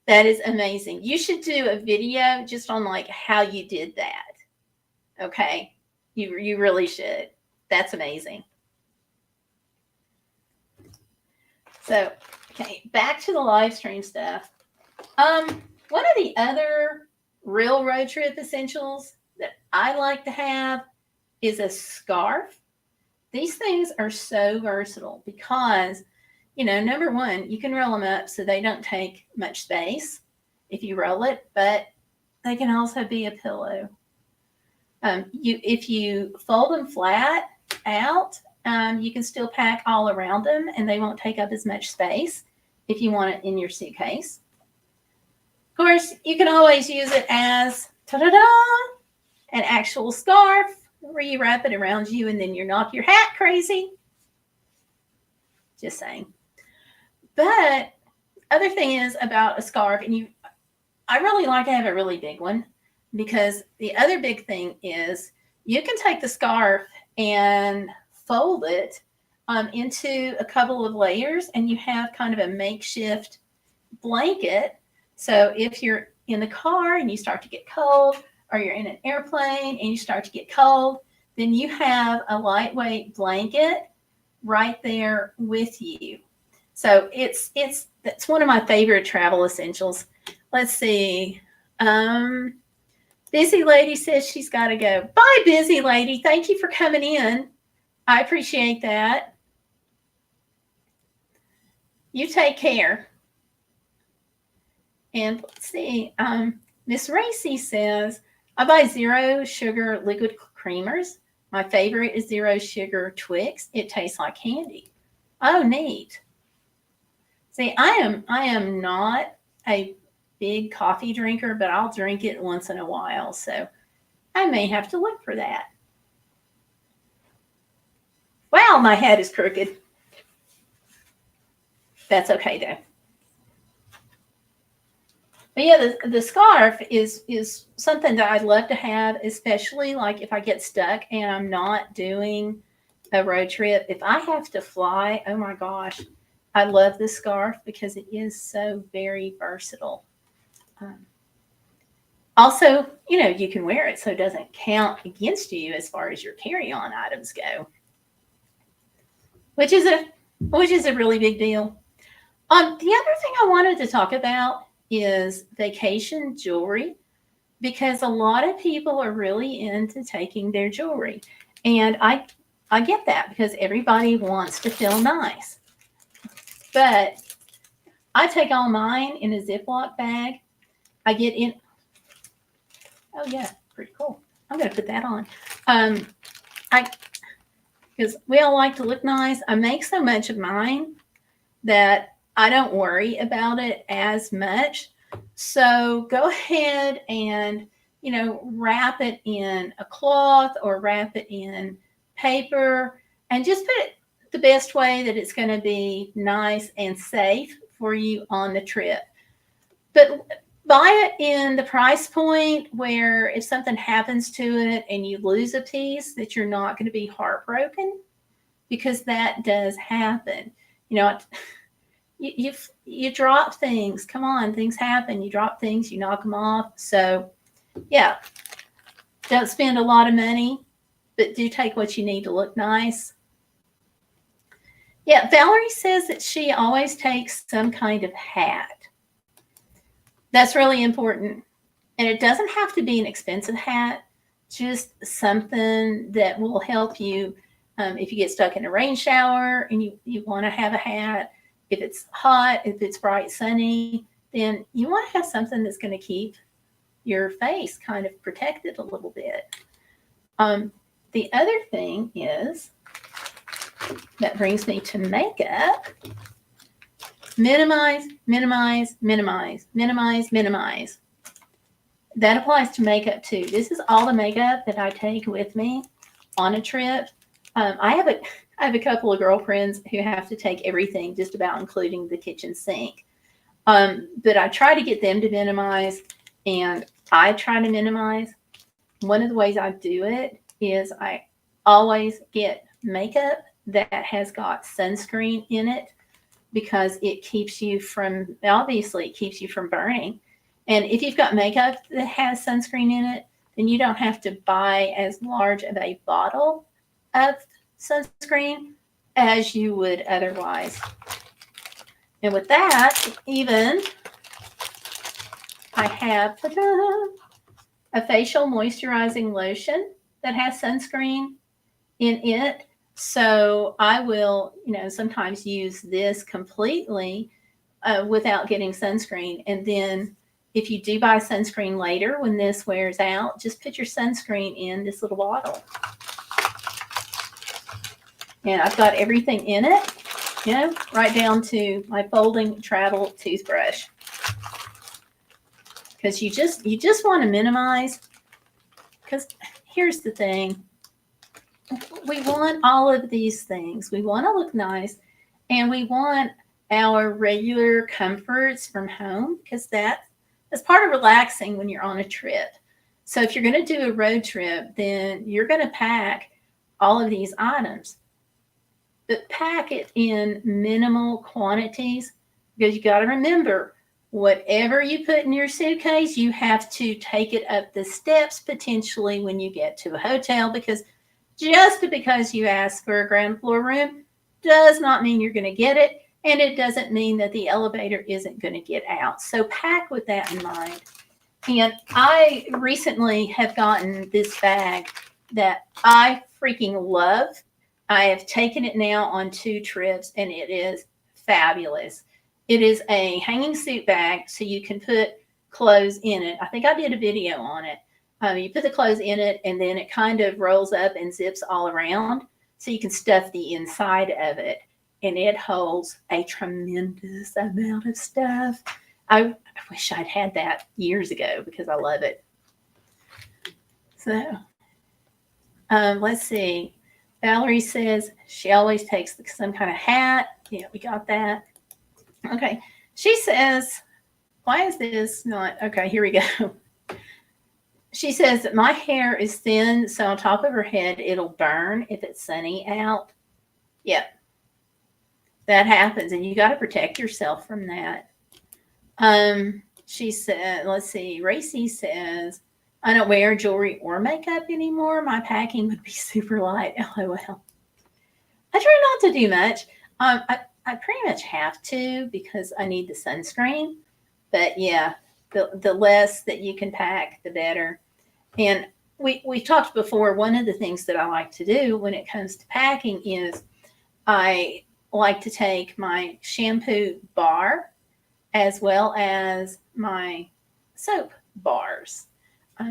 That is amazing. You should do a video just on like how you did that. Okay? You really should. That's amazing. So, okay, back to the live stream stuff. One of the other real road trip essentials that I like to have is a scarf. These things are so versatile because, number one, you can roll them up so they don't take much space if you roll it, but they can also be a pillow. If you fold them flat out, you can still pack all around them and they won't take up as much space if you want it in your suitcase. Of course, you can always use it as an actual scarf where you wrap it around you and then you knock your hat crazy. Just saying. But other thing is about a scarf, and I really like to have a really big one because the other big thing is you can take the scarf and fold it into a couple of layers and you have kind of a makeshift blanket. So if you're in the car and you start to get cold, or you're in an airplane and you start to get cold, then you have a lightweight blanket right there with you. So that's one of my favorite travel essentials. Let's see. Busy Lady says she's got to go. Bye, Busy Lady. Thank you for coming in. I appreciate that. You take care. And let's see. Miss Racy says, I buy zero sugar liquid creamers. My favorite is zero sugar Twix. It tastes like candy. Oh, neat. See, I am not a big coffee drinker, but I'll drink it once in a while. So I may have to look for that. Wow, my head is crooked. That's okay though. But yeah, the scarf is something that I'd love to have, especially like if I get stuck and I'm not doing a road trip. If I have to fly, oh my gosh, I love this scarf because it is so very versatile. Um, Also, you can wear it so it doesn't count against you as far as your carry-on items go, which is a really big deal. The other thing I wanted to talk about is vacation jewelry because a lot of people are really into taking their jewelry, and I get that because everybody wants to feel nice, but I take all mine in a Ziploc bag. I get in. Oh yeah, pretty cool. I'm gonna put that on. I because we all like to look nice. I make so much of mine that I don't worry about it as much. So go ahead and wrap it in a cloth or wrap it in paper and just put it the best way that it's going to be nice and safe for you on the trip. But buy it in the price point where if something happens to it and you lose a piece, that you're not going to be heartbroken, because that does happen. You drop things. Come on, things happen. You drop things, you knock them off. So yeah, don't spend a lot of money, but do take what you need to look nice. Yeah, Valerie says that she always takes some kind of hat. That's really important. And it doesn't have to be an expensive hat, just something that will help you if you get stuck in a rain shower and you want to have a hat. If it's hot, if it's bright sunny, then you want to have something that's going to keep your face kind of protected a little bit. The other thing is, that brings me to makeup. Minimize, minimize, minimize, minimize, minimize. That applies to makeup too. This is all the makeup that I take with me on a trip. I have a couple of girlfriends who have to take everything, just about including the kitchen sink. But I try to get them to minimize, and I try to minimize. One of the ways I do it is I always get makeup that has got sunscreen in it, because it keeps you from, obviously it keeps you from burning. And if you've got makeup that has sunscreen in it, then you don't have to buy as large of a bottle of sunscreen as you would otherwise. And with that, even I have a facial moisturizing lotion that has sunscreen in it. So I will, sometimes use this completely without getting sunscreen. And then if you do buy sunscreen later, when this wears out, just put your sunscreen in this little bottle. And I've got everything in it, right down to my folding travel toothbrush. Because you just want to minimize, because here's the thing. We want all of these things. We want to look nice, and we want our regular comforts from home, because that's part of relaxing when you're on a trip. So if you're going to do a road trip, then you're going to pack all of these items, but pack it in minimal quantities, because you got to remember, whatever you put in your suitcase, you have to take it up the steps potentially when you get to a hotel, because just because you ask for a ground floor room does not mean you're going to get it. And it doesn't mean that the elevator isn't going to get out. So pack with that in mind. And I recently have gotten this bag that I freaking love. I have taken it now on 2 trips, and it is fabulous. It is a hanging suit bag, so you can put clothes in it. I think I did a video on it. You put the clothes in it, and then it kind of rolls up and zips all around, so you can stuff the inside of it. And it holds a tremendous amount of stuff. I wish I'd had that years ago, because I love it. So, let's see. Valerie says she always takes some kind of hat. Yeah, we got that. Okay. She says, why is this not? Okay, here we go. She says that my hair is thin, so on top of her head, it'll burn if it's sunny out. Yep, that happens, and you got to protect yourself from that. She said, let's see, Racy says, I don't wear jewelry or makeup anymore. My packing would be super light. LOL. I try not to do much. I pretty much have to because I need the sunscreen. But yeah, the less that you can pack, the better. And we talked before, one of the things that I like to do when it comes to packing is I like to take my shampoo bar as well as my soap bars.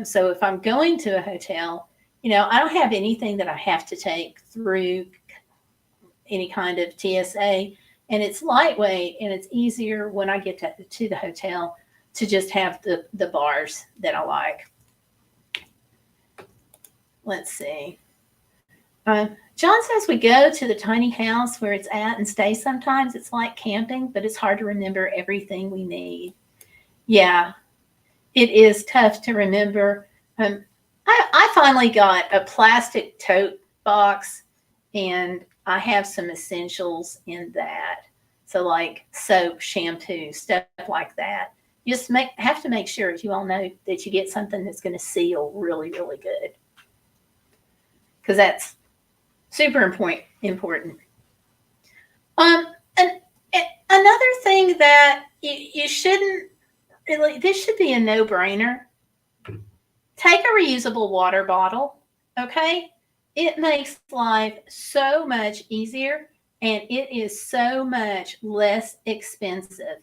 So if I'm going to a hotel, I don't have anything that I have to take through any kind of TSA, and it's lightweight and it's easier when I get to the hotel to just have the bars that I like. Let's see. John says we go to the tiny house where it's at and stay sometimes. It's like camping, but it's hard to remember everything we need. Yeah, it is tough to remember. I finally got a plastic tote box, and I have some essentials in that. So like soap, shampoo, stuff like that. You just have to make sure, as you all know, that you get something that's going to seal really, really good. Because that's super important. And another thing that you shouldn't really, this should be a no-brainer. Take a reusable water bottle, okay? It makes life so much easier, and it is so much less expensive.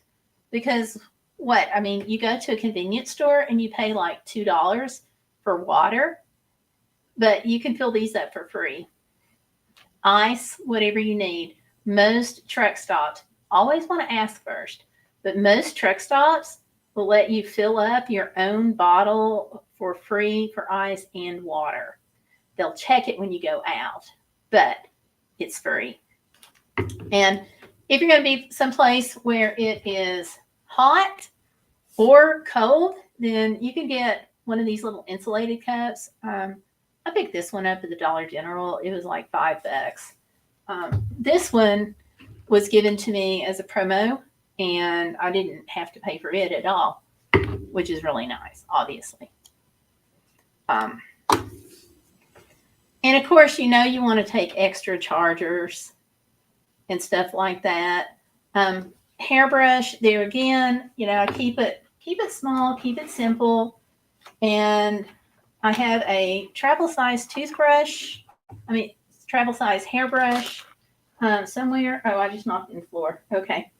Because you go to a convenience store and you pay like $2 for water, but you can fill these up for free. Ice, whatever you need. Most truck stops, always want to ask first, but most truck stops will let you fill up your own bottle for free for ice and water. They'll check it when you go out, but it's free. And if you're going to be someplace where it is hot or cold, then you can get one of these little insulated cups. I picked this one up at the Dollar General. It was like $5. This one was given to me as a promo, and I didn't have to pay for it at all, which is really nice, obviously. And of course, you want to take extra chargers and stuff like that. Hairbrush, there again, keep it small, keep it simple. And I have a travel size toothbrush. Travel size hairbrush somewhere. Oh, I just knocked in the floor. Okay.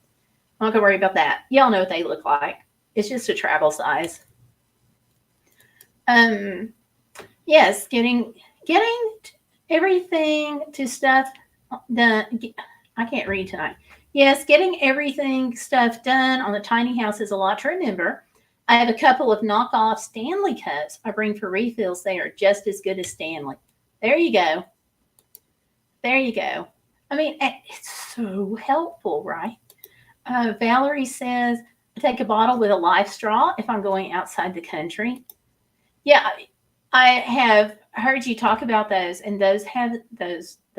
I'm not going to worry about that. Y'all know what they look like. It's just a travel size. Yes, getting everything to stuff done. I can't read tonight. Yes, getting everything stuff done on the tiny house is a lot to remember. I have a couple of knockoff Stanley cups I bring for refills. They are just as good as Stanley. There you go. There you go. It's so helpful, right? Valerie says, I take a bottle with a life straw if I'm going outside the country. Yeah, I have heard you talk about those, and those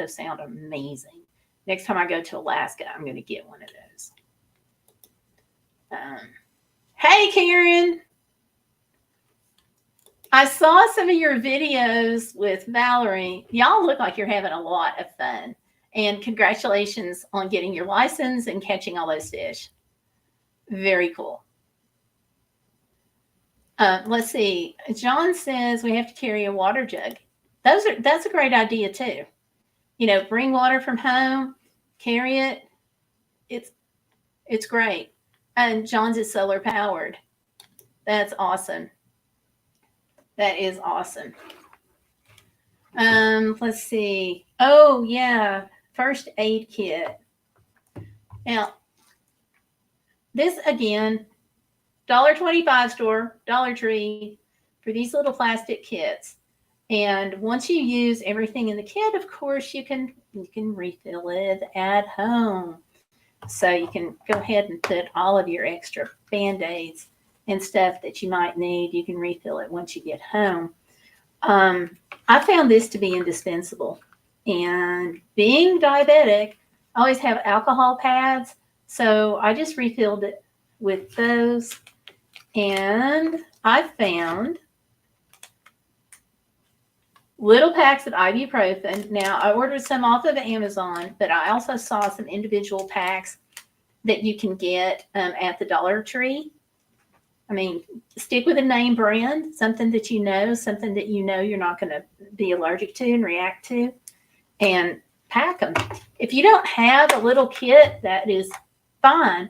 sound amazing. Next time I go to Alaska, I'm going to get one of those. Hey, Karen. I saw some of your videos with Valerie. Y'all look like you're having a lot of fun. And congratulations on getting your license and catching all those fish. Very cool. Let's see. John says we have to carry a water jug. That's a great idea too. Bring water from home, carry it. It's great. And John's is solar powered. That's awesome. That is awesome. Let's see. Oh yeah, first aid kit. Now, this again, $1.25 store, Dollar Tree, for these little plastic kits. And once you use everything in the kit, of course, you can refill it at home. So you can go ahead and put all of your extra Band-Aids and stuff that you might need. You can refill it once you get home. I found this to be indispensable. And being diabetic, I always have alcohol pads. So I just refilled it with those. And I found little packs of ibuprofen. Now, I ordered some off of Amazon, but I also saw some individual packs that you can get at the Dollar Tree. I mean, stick with a name brand, something that you know you're not going to be allergic to and react to, and pack them. If you don't have a little kit, that is fine.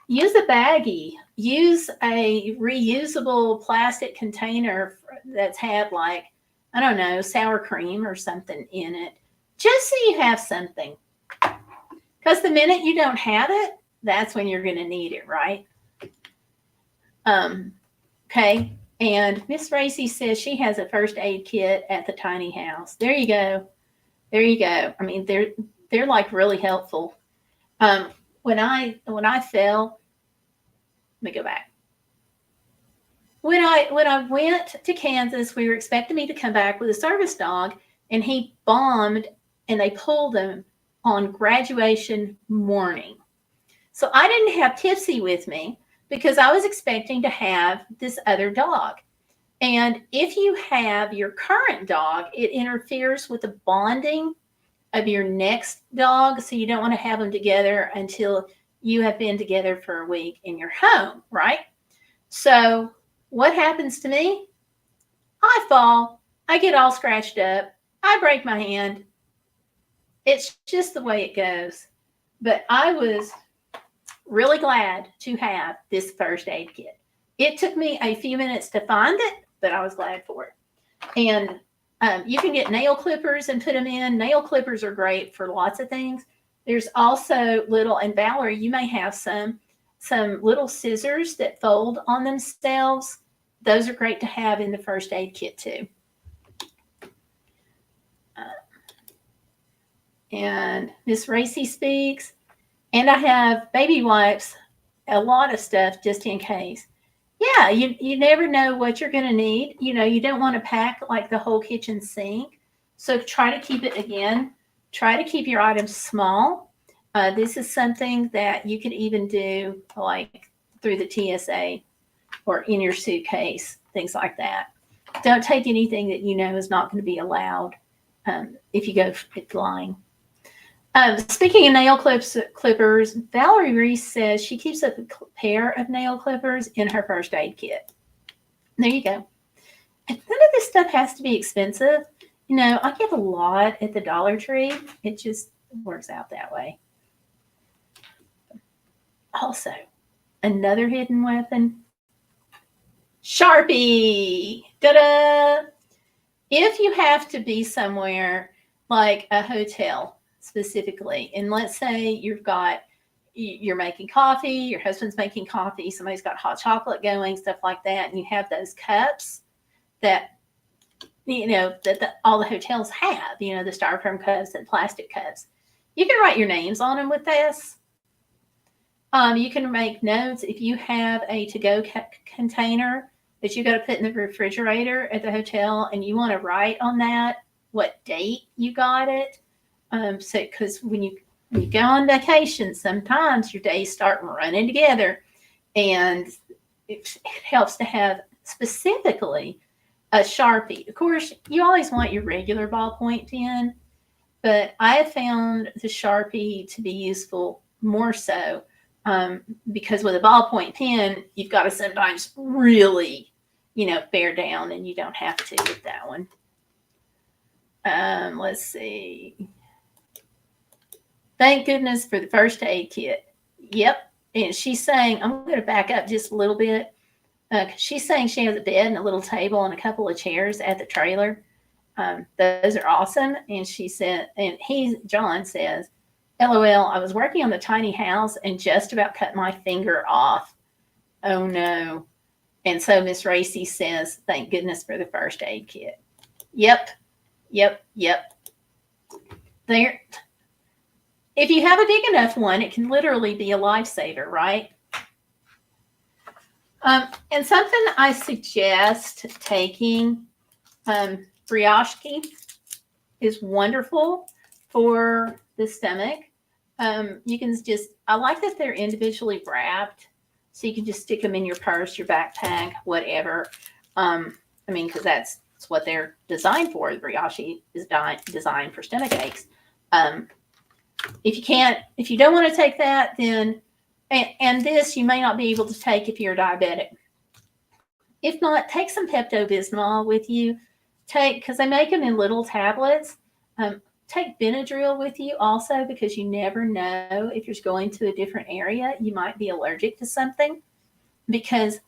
Use a baggie. Use a reusable plastic container that's had, like, I don't know, sour cream or something in it, just so you have something. Because the minute you don't have it, that's when you're going to need it, right? Okay. And Miss Racy says she has a first aid kit at the tiny house. There you go. There you go. I mean, they're like really helpful. When I fell, let me go back. When I went to Kansas, we were expecting me to come back with a service dog, and he bombed, and they pulled him on graduation morning. So I didn't have Tipsy with me because I was expecting to have this other dog. And if you have your current dog, it interferes with the bonding of your next dog. So you don't want to have them together until you have been together for a week in your home, right? So what happens to me? I fall. I get all scratched up. I break my hand. It's just the way it goes. But I was really glad to have this first aid kit. It took me a few minutes to find it, but I was glad for it. And you can get nail clippers and put them in. Nail clippers are great for lots of things. There's also little, and Valerie, you may have some little scissors that fold on themselves. Those are great to have in the first aid kit too. And Miss Racy speaks. And I have baby wipes, a lot of stuff just in case. Yeah, you never know what you're going to need. You know, you don't want to pack like the whole kitchen sink. So try to keep your items small. This is something that you could even do like through the TSA or in your suitcase, things like that. Don't take anything that you know is not going to be allowed if you go flying. Speaking of nail clippers, Valerie Reese says she keeps a pair of nail clippers in her first aid kit. There you go. And none of this stuff has to be expensive. You know, I get a lot at the Dollar Tree. It just works out that way. Also, another hidden weapon, Sharpie. Ta-da! If you have to be somewhere like a hotel specifically, and let's say you're making coffee, your husband's making coffee, somebody's got hot chocolate going, stuff like that, and you have those cups that all the hotels have, the styrofoam cups and plastic cups. You can write your names on them with this. You can make notes if you have a to-go container that you got to put in the refrigerator at the hotel, and you want to write on that what date you got it. So because when you go on vacation, sometimes your days start running together, and it helps to have specifically a Sharpie. Of course, you always want your regular ballpoint pen, but I have found the Sharpie to be useful more so because with a ballpoint pen, you've got to sometimes really, bear down, and you don't have to with that one. Let's see. Thank goodness for the first aid kit. Yep. And she's saying, I'm going to back up just a little bit. She's saying she has a bed and a little table and a couple of chairs at the trailer. Those are awesome. And she said, and John says, LOL, I was working on the tiny house and just about cut my finger off. Oh no. And so Miss Racy says, thank goodness for the first aid kit. Yep, yep. There. If you have a big enough one, it can literally be a lifesaver, right? And something I suggest taking, brioche is wonderful for the stomach. You can just, I like that they're individually wrapped. So you can just stick them in your purse, your backpack, whatever. I mean, because that's what they're designed for. The brioche is designed for stomach aches. If you don't want to take that, then, and this you may not be able to take if you're diabetic. If not, take some Pepto-Bismol with you. Because they make them in little tablets. Take Benadryl with you also, because you never know if you're going to a different area, you might be allergic to something. Because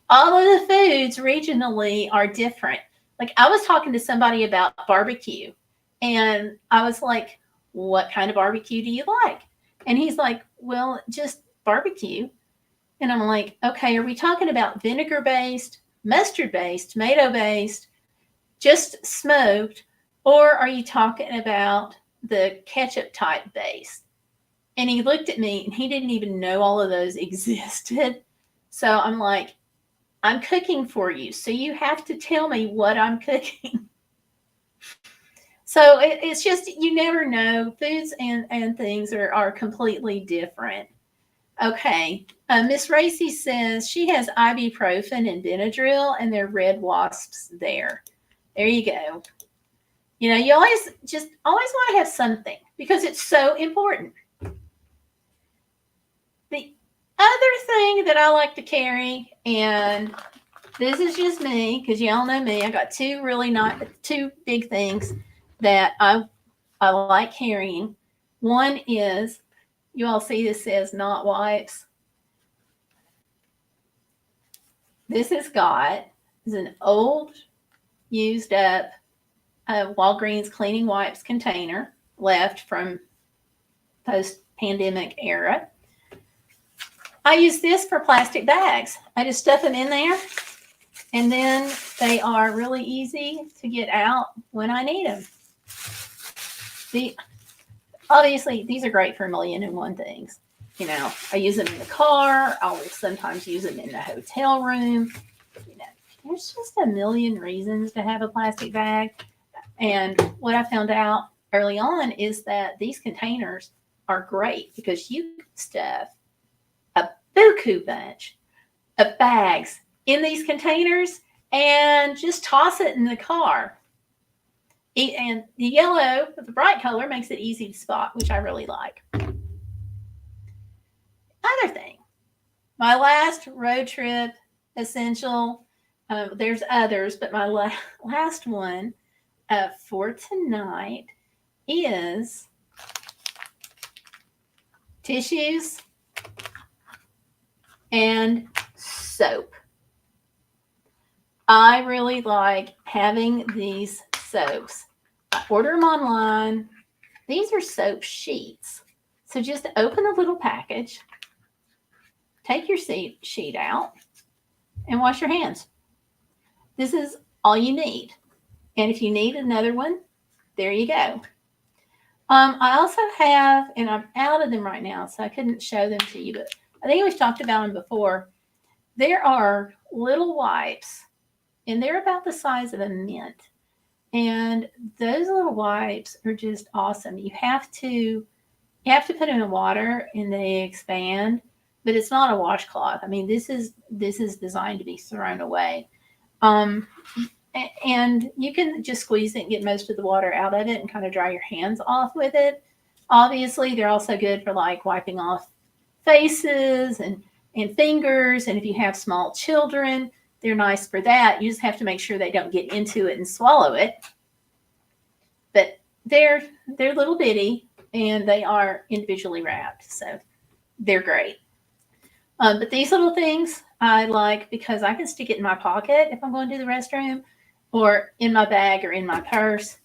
all of the foods regionally are different. Like I was talking to somebody about barbecue, and I was like, what kind of barbecue do you like? And he's like, well, just barbecue. And I'm like, okay, are we talking about vinegar based, mustard based, tomato based, just smoked, or are you talking about the ketchup type base? And he looked at me and he didn't even know all of those existed. So I'm like, I'm cooking for you, so you have to tell me what I'm cooking. So it's just, you never know. Foods and things are completely different. Okay. Miss Racy says she has ibuprofen and Benadryl, and there are red wasps there. There you go. You know, you always want to have something because it's so important. The other thing that I like to carry, and this is just me because y'all know me, I got two big things that I like carrying. One is, you all see this says not wipes. This is an old, used up Walgreens cleaning wipes container left from post-pandemic era. I use this for plastic bags. I just stuff them in there, and then they are really easy to get out when I need them. Obviously, these are great for a million and one things. You know, I use them in the car. I'll sometimes use them in the hotel room. You know, there's just a million reasons to have a plastic bag. And what I found out early on is that these containers are great because you can stuff a buku bunch of bags in these containers and just toss it in the car. And the yellow, the bright color, makes it easy to spot, which I really like. Other thing, my last road trip essential, there's others, but my last one for tonight is tissues and soap. I really like having these soaps. I order them online. These are soap sheets. So just open the little package, take your sheet out, and wash your hands. This is all you need. And if you need another one, there you go. I also have, and I'm out of them right now, so I couldn't show them to you, but I think we've talked about them before. There are little wipes, and they're about the size of a mint. And those little wipes are just awesome. You have to put them in water and they expand, but it's not a washcloth. I mean, this is designed to be thrown away. And you can just squeeze it and get most of the water out of it and kind of dry your hands off with it. Obviously, they're also good for like wiping off faces and fingers. And if you have small children, they're nice for that. You just have to make sure they don't get into it and swallow it. But they're little bitty and they are individually wrapped. So they're great. But these little things I like because I can stick it in my pocket if I'm going to the restroom, or in my bag or in my purse.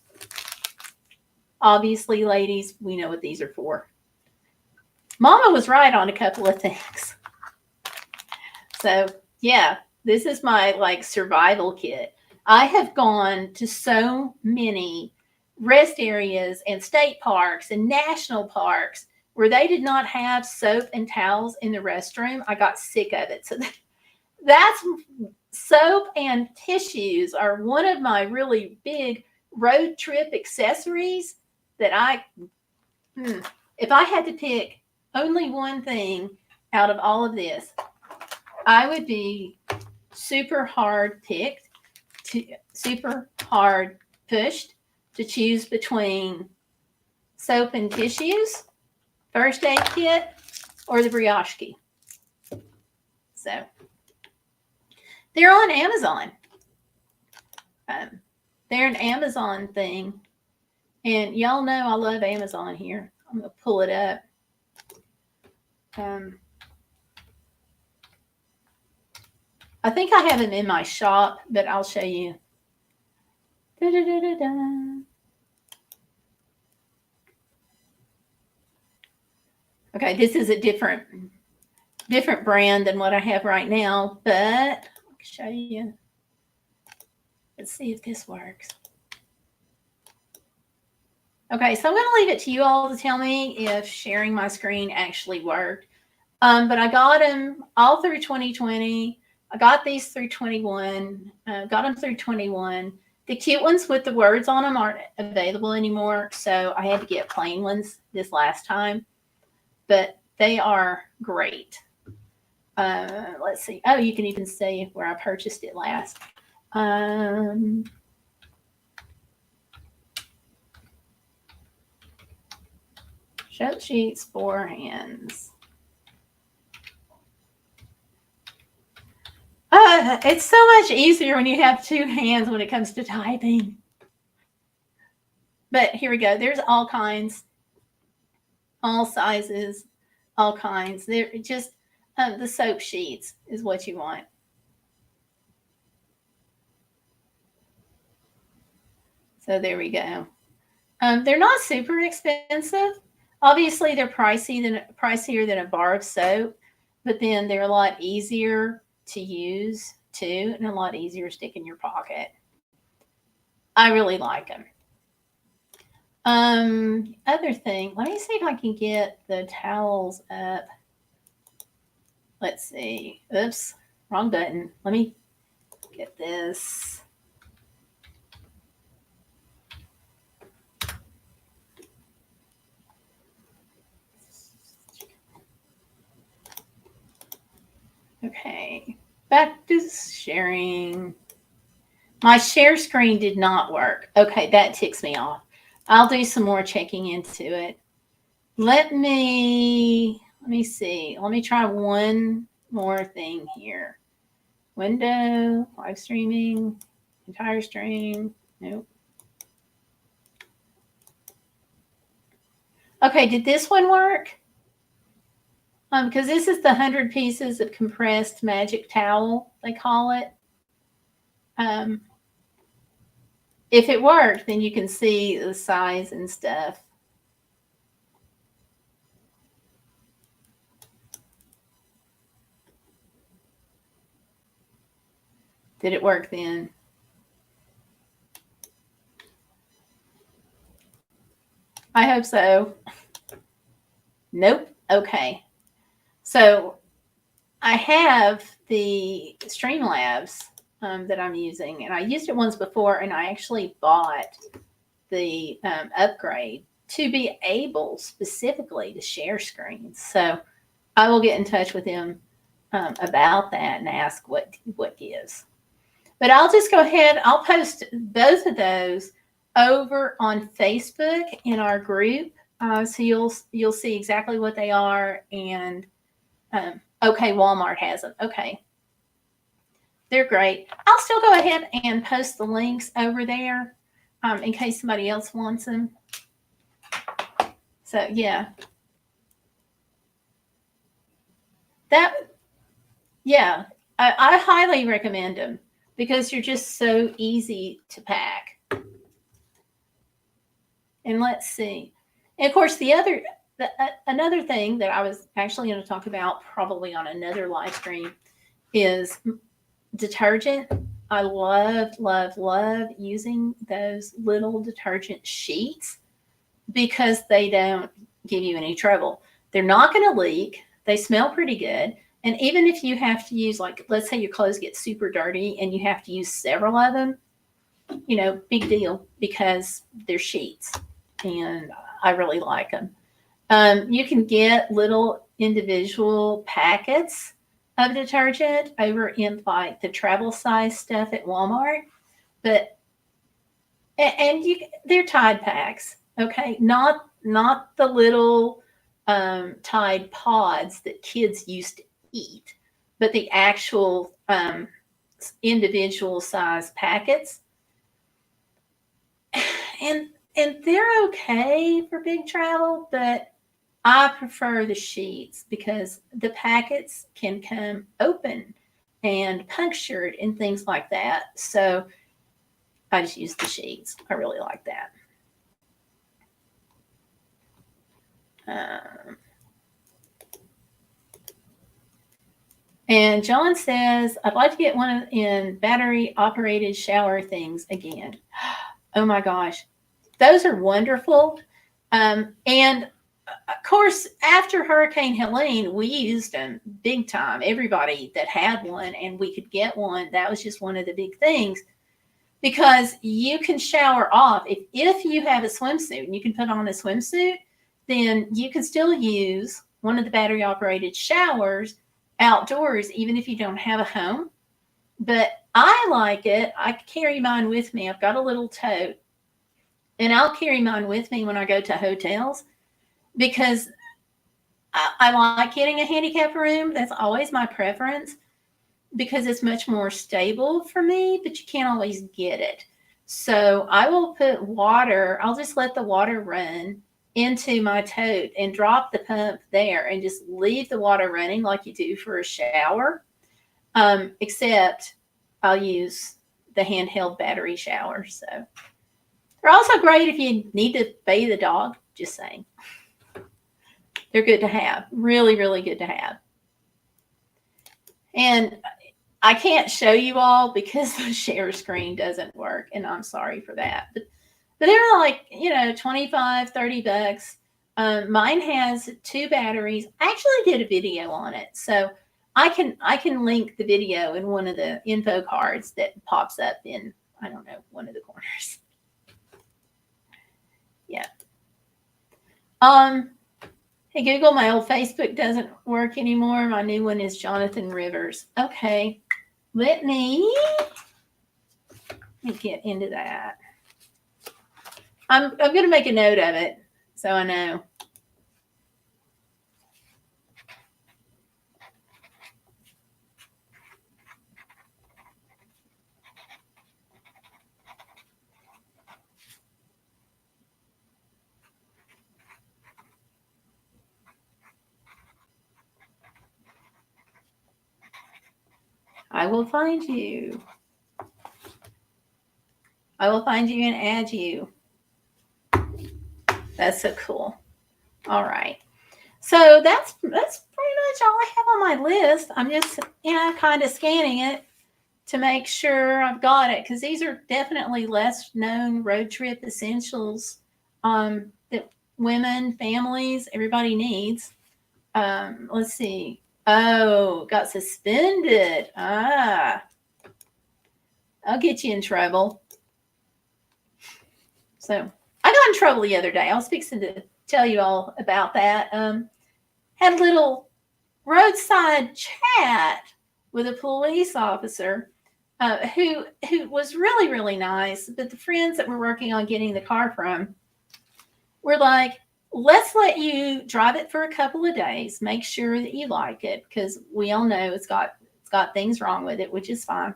Obviously, ladies, we know what these are for. Mama was right on a couple of things. So yeah, this is my like survival kit. I have gone to so many rest areas and state parks and national parks where they did not have soap and towels in the restroom. I got sick of it. So that's soap and tissues are one of my really big road trip accessories that if I had to pick only one thing out of all of this, I would be super hard pushed to choose between soap and tissues, first aid kit, or the brioche key. So they're on Amazon. They're an Amazon thing. And y'all know I love Amazon here. I'm going to pull it up. I think I have them in my shop, but I'll show you. Okay, this is a different brand than what I have right now, but I'll show you. Let's see if this works. Okay, so I'm going to leave it to you all to tell me if sharing my screen actually worked. But I got them all through 2020. I got these through 21. Got them through 21. The cute ones with the words on them aren't available anymore, so I had to get plain ones this last time. But they are great. Let's see. Oh, you can even see where I purchased it last. Show sheets for hands. It's so much easier when you have two hands when it comes to typing. But here we go. There's all kinds, all sizes, all kinds. They're just the soap sheets is what you want. So there we go. They're not super expensive. Obviously, they're pricier than a bar of soap, but then they're a lot easier to use too, and a lot easier to stick in your pocket. I really like them. Other thing, let me see if I can get the towels up. Let's see. Oops, wrong button. Let me get this. Okay, back to sharing. My share screen did not work. Okay, that ticks me off. I'll do some more checking into it. Let me see. Let me try one more thing here. Window, live streaming, entire stream. Nope. Okay, did this one work? Because this is the 100 pieces of compressed magic towel, they call it. If it worked, then you can see the size and stuff. Did it work then? I hope so. Nope. Okay. So I have the Streamlabs that I'm using, and I used it once before, and I actually bought the upgrade to be able specifically to share screens. So I will get in touch with them about that and ask what gives. But I'll just go ahead. I'll post both of those over on Facebook in our group, so you'll see exactly what they are. And okay, Walmart has them. Okay, they're great. I'll still go ahead and post the links over there in case somebody else wants them. So yeah, I highly recommend them because you're just so easy to pack. And let's see. And of course, another thing that I was actually going to talk about probably on another live stream is detergent. I love using those little detergent sheets because they don't give you any trouble. They're not going to leak. They smell pretty good. And even if you have to use, like, let's say your clothes get super dirty and you have to use several of them, big deal because they're sheets and I really like them. You can get little individual packets of detergent over in like the travel size stuff at Walmart, but they're Tide packs, okay, not the little Tide pods that kids used to eat, but the actual individual size packets, and they're okay for big travel, but I prefer the sheets because the packets can come open and punctured and things like that. So I just use the sheets. I really like that. And John says, I'd like to get one in battery operated shower things again. Oh my gosh. Those are wonderful. And of course, after Hurricane Helene, we used them big time. Everybody that had one and we could get one, that was just one of the big things because you can shower off. If you have a swimsuit and you can put on a swimsuit, then you can still use one of the battery operated showers outdoors, even if you don't have a home. But I like it. I carry mine with me. I've got a little tote and I'll carry mine with me when I go to hotels because I like getting a handicap room. That's always my preference because it's much more stable for me, but you can't always get it. So I will put water, I'll just let the water run into my tote and drop the pump there and just leave the water running like you do for a shower. Except I'll use the handheld battery shower. So they're also great if you need to bathe the dog, just saying. They're good to have. Really, really good to have. And I can't show you all because the share screen doesn't work, and I'm sorry for that. But they're like, $25-$30. Mine has 2 batteries. I actually did a video on it, so I can link the video in one of the info cards that pops up in, I don't know, one of the corners. Yeah. Hey Google, my old Facebook doesn't work anymore. My new one is Jonathan Rivers. Okay, let me get into that. I'm going to make a note of it so I know. I will find you. I will find you and add you. That's so cool. All right. So that's pretty much all I have on my list. I'm just, kind of scanning it to make sure I've got it because these are definitely less known road trip essentials that women, families, everybody needs. Let's see. Oh, got suspended. I'll get you in trouble. So I got in trouble the other day. I was fixing to tell you all about that. Had a little roadside chat with a police officer who was really, really nice. But the friends that we're working on getting the car from were like, let's let you drive it for a couple of days. Make sure that you like it because we all know it's got things wrong with it, which is fine.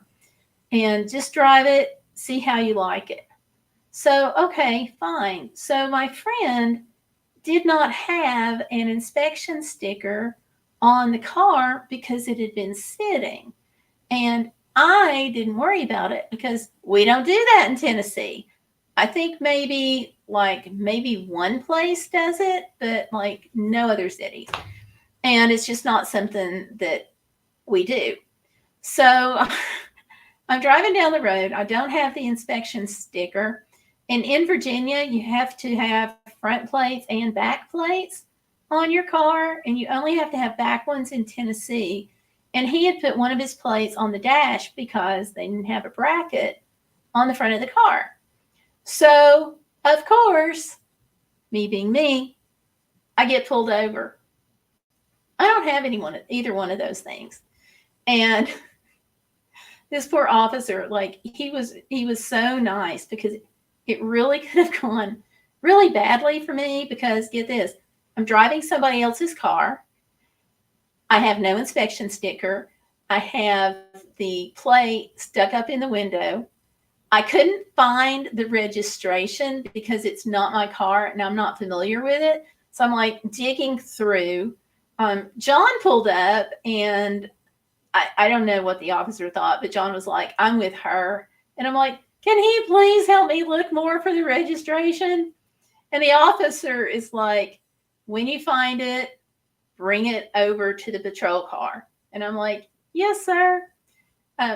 And just drive it, see how you like it. So, okay, fine. So my friend did not have an inspection sticker on the car because it had been sitting. And I didn't worry about it because we don't do that in Tennessee. I think maybe one place does it, but like no other cities. And it's just not something that we do. So I'm driving down the road. I don't have the inspection sticker. And in Virginia, you have to have front plates and back plates on your car, and you only have to have back ones in Tennessee. And he had put one of his plates on the dash because they didn't have a bracket on the front of the car. So, of course, me being me, I get pulled over. I don't have either one of those things. And this poor officer, like he was so nice, because it really could have gone really badly for me, because get this, I'm driving somebody else's car. I have no inspection sticker. I have the plate stuck up in the window. I couldn't find the registration because it's not my car and I'm not familiar with it. So I'm like digging through. John pulled up, and I don't know what the officer thought, but John was like, I'm with her. And I'm like, can he please help me look more for the registration? And the officer is like, when you find it, bring it over to the patrol car. And I'm like, yes, sir.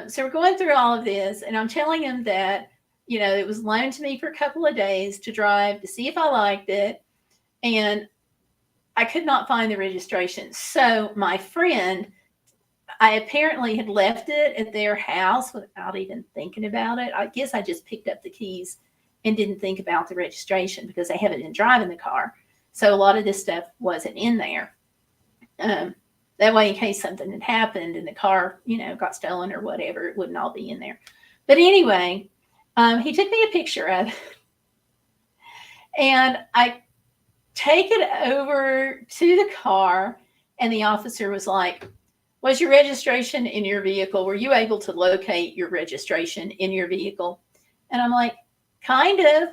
So we're going through all of this, and I'm telling him that, it was loaned to me for a couple of days to drive to see if I liked it. And I could not find the registration. So my friend, I apparently had left it at their house without even thinking about it. I guess I just picked up the keys and didn't think about the registration because I haven't been driving the car. So a lot of this stuff wasn't in there. That way, in case something had happened and the car, got stolen or whatever, it wouldn't all be in there. But anyway, he took me a picture of it. And I take it over to the car, and the officer was like, was your registration in your vehicle? Were you able to locate your registration in your vehicle? And I'm like, kind of.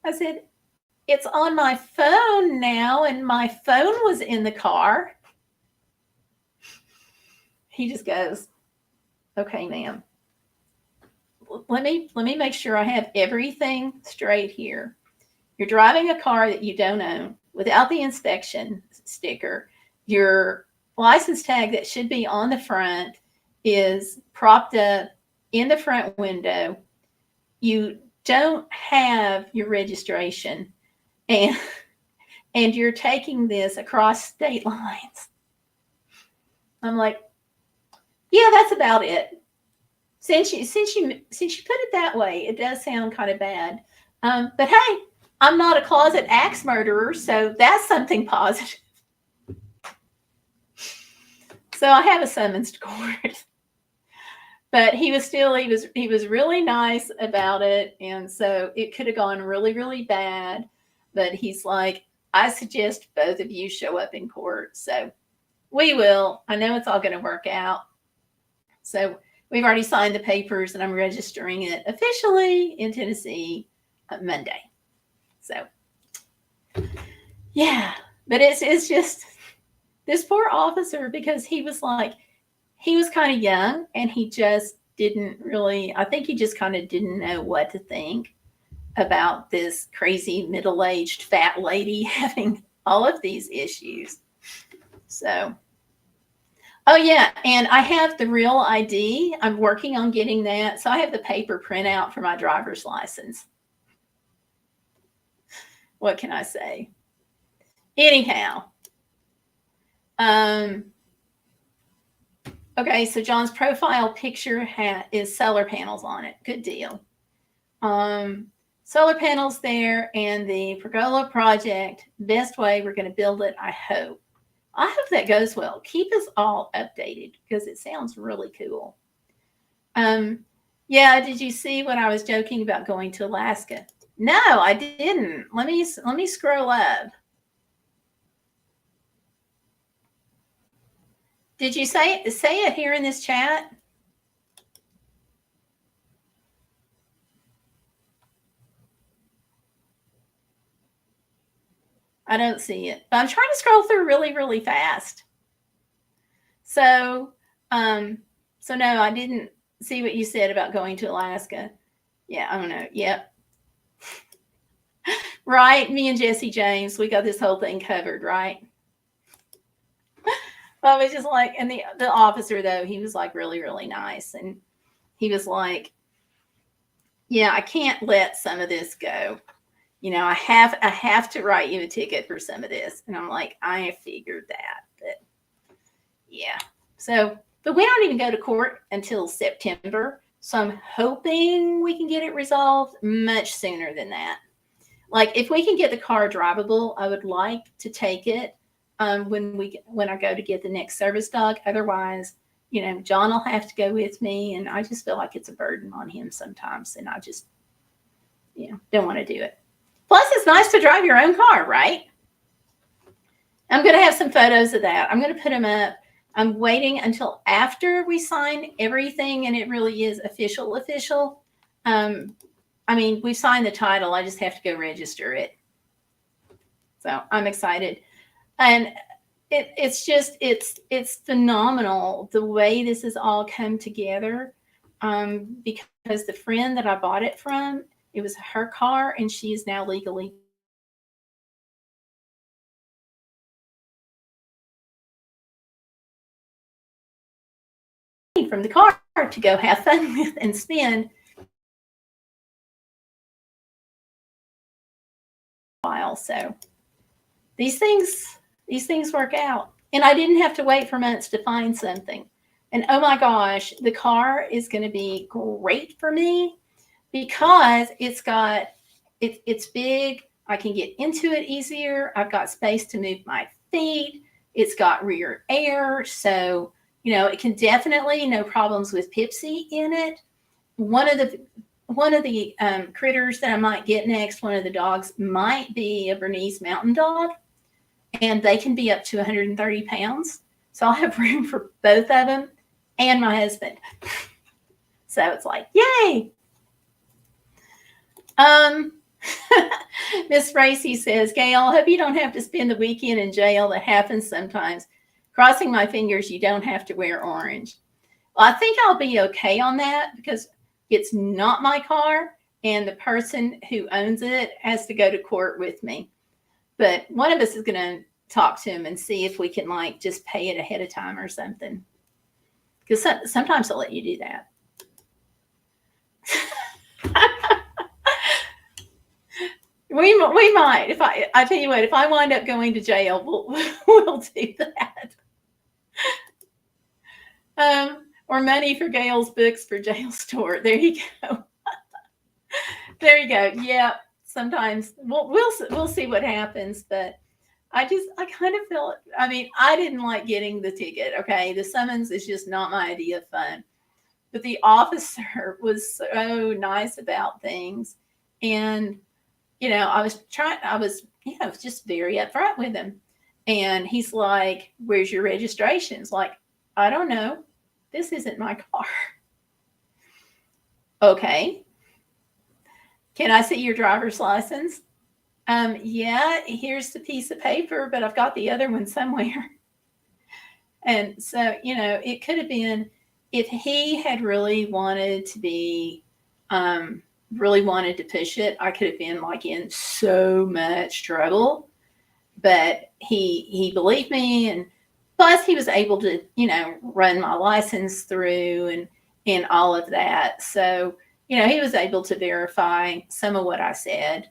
I said, it's on my phone now, and my phone was in the car. He just goes, okay, ma'am. Let me make sure I have everything straight here. You're driving a car that you don't own without the inspection sticker. Your license tag that should be on the front is propped up in the front window. You don't have your registration, and you're taking this across state lines. I'm like, yeah, that's about it. Since you put it that way, it does sound kind of bad. But hey, I'm not a closet axe murderer, so that's something positive. So I have a summons to court. But he was really nice about it, and so it could have gone really, really bad. But he's like, I suggest both of you show up in court. So we will. I know it's all going to work out. So we've already signed the papers, and I'm registering it officially in Tennessee Monday. So, yeah. But it's just this poor officer, because he was kind of young, and he just didn't really, I think he just kind of didn't know what to think about this crazy middle-aged fat lady having all of these issues. So, oh yeah, and I have the real ID. I'm working on getting that. So I have the paper printout for my driver's license. What can I say? Anyhow, okay, so John's profile picture is solar panels on it. Good deal. Solar panels there, and the pergola project, best way we're going to build it, I hope. I hope that goes well. Keep us all updated, because it sounds really cool. Yeah, did you see when I was joking about going to Alaska? No, I didn't. Let me scroll up. Did you say it here in this chat? I don't see it. But I'm trying to scroll through really, really fast. So no, I didn't see what you said about going to Alaska. Yeah, I don't know. Yep. Right, me and Jesse James, we got this whole thing covered, right? I was just like, and the officer, though, he was like really, really nice. And he was like, yeah, I can't let some of this go. I have to write you a ticket for some of this. And I'm like, I figured that. But yeah. So, but we don't even go to court until September. So I'm hoping we can get it resolved much sooner than that. Like if we can get the car drivable, I would like to take it when I go to get the next service dog. Otherwise, John will have to go with me, and I just feel like it's a burden on him sometimes, and I just don't want to do it. Plus, it's nice to drive your own car, right? I'm going to have some photos of that. I'm going to put them up. I'm waiting until after we sign everything and it really is official. We signed the title. I just have to go register it. So I'm excited. And it's phenomenal the way this has all come together. Because the friend that I bought it from, it was her car, and she is now legally from the car to go have fun with and spend a while. So these things work out. And I didn't have to wait for months to find something. And oh my gosh, the car is going to be great for me because it's big. I can get into it easier. I've got space to move my feet. It's got rear air. So, it can definitely, no problems with Pipsy in it. One of the critters that I might get next, one of the dogs might be a Bernese Mountain Dog, and they can be up to 130 pounds. So I'll have room for both of them and my husband. So it's like, yay. Miss Racy says, Gail, hope you don't have to spend the weekend in jail. That happens sometimes. Crossing my fingers, you don't have to wear orange. Well, I think I'll be okay on that because it's not my car, and the person who owns it has to go to court with me. But one of us is going to talk to him and see if we can just pay it ahead of time or something. Because sometimes they'll let you do that. We might. If I tell you what, if I wind up going to jail, we'll do that. Or money for Gail's books for jail store. There you go. There you go. Yeah. Sometimes we'll see what happens, but I kind of feel. I didn't like getting the ticket. Okay, the summons is just not my idea of fun. But the officer was so nice about things, and I was just very upfront with him. And he's like, where's your registration? It's like, I don't know. This isn't my car. Okay. Can I see your driver's license? Yeah, here's the piece of paper, but I've got the other one somewhere. And so, it could have been if he had really wanted to be, really wanted to push it, I could have been in so much trouble. But he believed me, and plus he was able to, run my license through and all of that. So, he was able to verify some of what I said.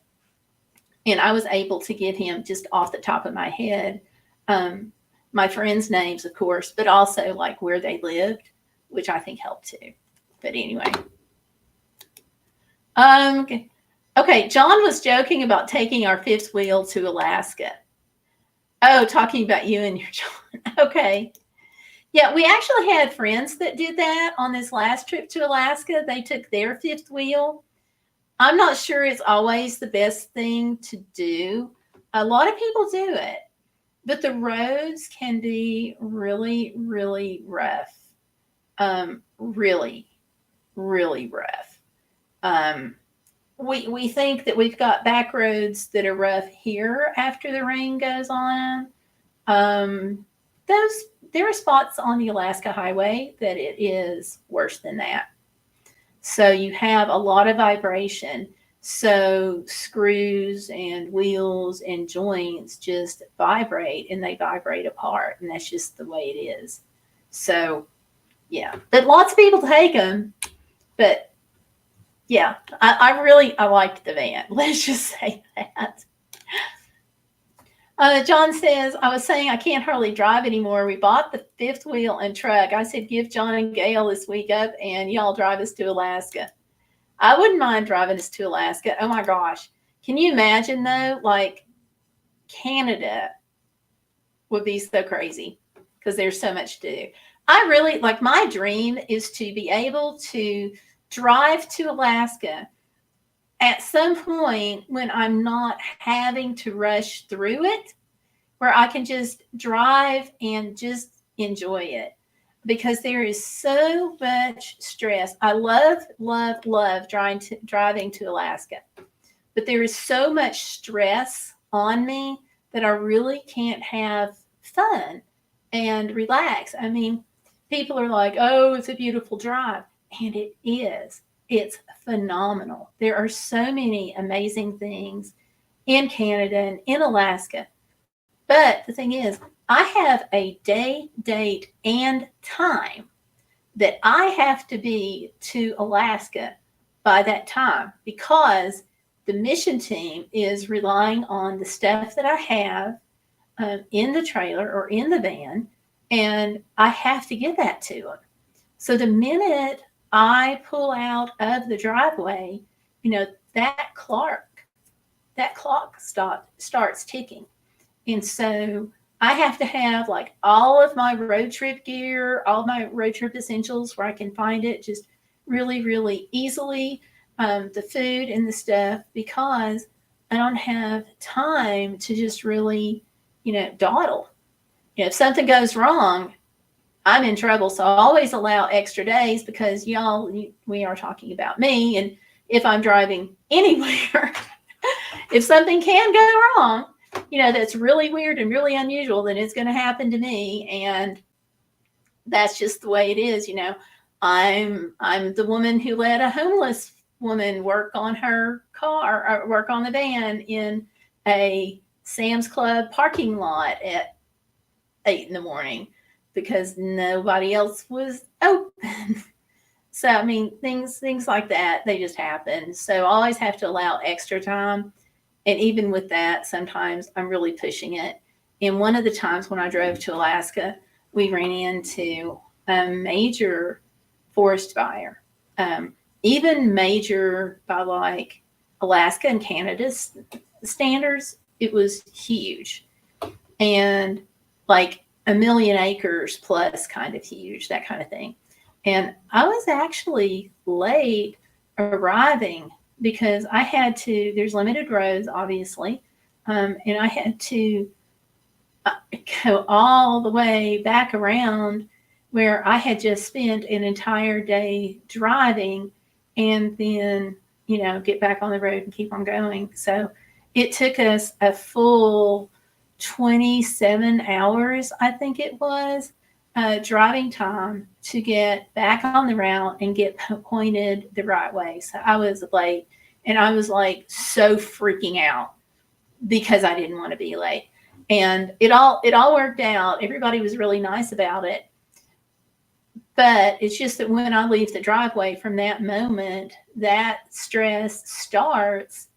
And I was able to give him just off the top of my head, my friends' names, of course, but also where they lived, which I think helped too. But anyway. Okay, John was joking about taking our fifth wheel to Alaska. Oh, talking about you and your John. Okay. Yeah, we actually had friends that did that on this last trip to Alaska. They took their fifth wheel. I'm not sure it's always the best thing to do. A lot of people do it, but the roads can be really, really rough. Really, really rough. We think that we've got back roads that are rough here after the rain goes on. There are spots on the Alaska highway that it is worse than that. So you have a lot of vibration. So screws and wheels and joints just vibrate, and they vibrate apart, and that's just the way it is. So yeah, but lots of people take them. But yeah, I liked the van. Let's just say that. John says, I was saying I can't hardly drive anymore. We bought the fifth wheel and truck. I said, give John and Gail this week up and y'all drive us to Alaska. I wouldn't mind driving us to Alaska. Oh my gosh. Can you imagine though? Like Canada would be so crazy because there's so much to do. I really like my dream is to be able to drive to Alaska at some point when I'm not having to rush through it, where I can just drive and just enjoy it. Because there is so much stress. I love, love, love driving to Alaska. But there is so much stress on me that I really can't have fun and relax. I mean, people are like, oh, it's a beautiful drive. And it is. It's phenomenal. There are so many amazing things in Canada and in Alaska. But the thing is, I have a day, date, and time that I have to be to Alaska by that time because the mission team is relying on the stuff that I have in the trailer or in the van, and I have to give that to them. So the minute I pull out of the driveway, that clock starts ticking. And so I have to have like all of my road trip gear, all my road trip essentials where I can find it just really, really easily, the food and the stuff, because I don't have time to just really, dawdle. If something goes wrong, I'm in trouble. So I always allow extra days because we are talking about me. And if I'm driving anywhere, if something can go wrong, that's really weird and really unusual, then it's going to happen to me. And that's just the way it is. I'm the woman who let a homeless woman work on her car or work on the van in a Sam's Club parking lot at 8 a.m. because nobody else was open. So, I mean, things like that, they just happen. So I always have to allow extra time. And even with that, sometimes I'm really pushing it. And one of the times when I drove to Alaska, we ran into a major forest fire, even major by like Alaska and Canada's standards. It was huge and like 1 million acres plus kind of huge, that kind of thing. And I was actually late arriving because I had to, there's limited roads, obviously, and I had to go all the way back around where I had just spent an entire day driving and then, get back on the road and keep on going. So it took us a full 27 hours, I think it was, driving time to get back on the route and get pointed the right way. So I was late and I was like so freaking out because I didn't want to be late. And it all worked out. Everybody was really nice about it. But it's just that when I leave the driveway from that moment, that stress starts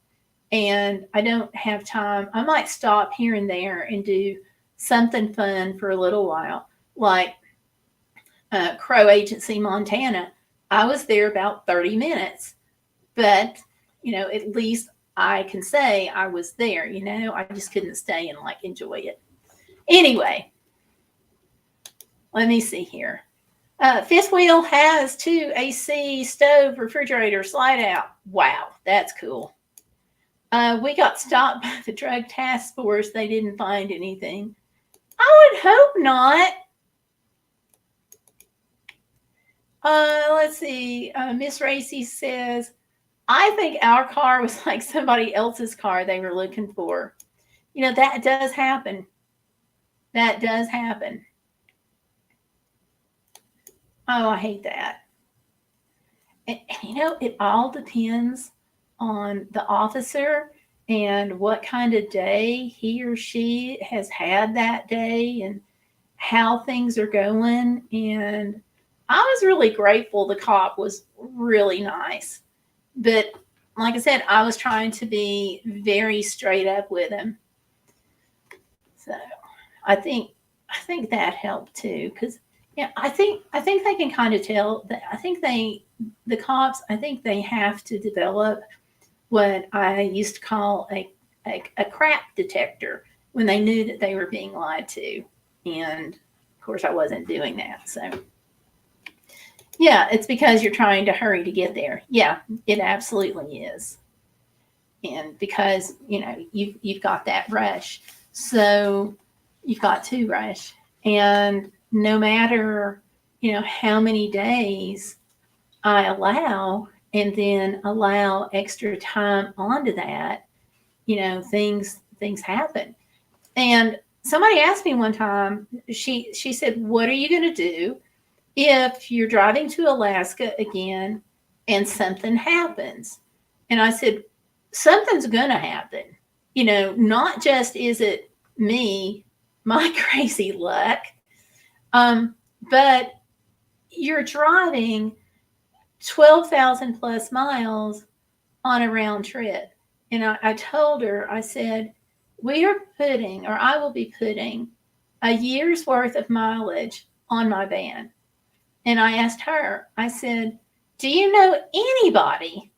and I don't have time. I might stop here and there and do something fun for a little while. Like Crow Agency, Montana, I was there about 30 minutes, but at least I can say I was there. I just couldn't stay and like enjoy it. Anyway, let me see here. Fifth wheel has 2 AC, stove, refrigerator, slide out. Wow, that's cool. We got stopped by the drug task force. They didn't find anything. I would hope not. Let's see. Miss Racy says, I think our car was like somebody else's car they were looking for. That does happen. That does happen. Oh, I hate that. And it all depends on the officer and what kind of day he or she has had that day and how things are going. And I was really grateful. The cop was really nice. But like I said, I was trying to be very straight up with him. So I think that helped too, because yeah, I think they can kind of tell that. The cops, I think they have to develop what I used to call a crap detector when they knew that they were being lied to, and of course I wasn't doing that. So yeah, it's because you're trying to hurry to get there. Yeah, it absolutely is. And because you've got that rush, so you've got to rush. And no matter how many days I allow, and then allow extra time onto that, things happen. And somebody asked me one time, she said, what are you going to do if you're driving to Alaska again and something happens? And I said, something's going to happen. Not just is it me, my crazy luck, but you're driving 12,000 plus miles on a round trip. And I told her, I said, we are putting, or I will be putting, a year's worth of mileage on my van. And I asked her, I said, do you know anybody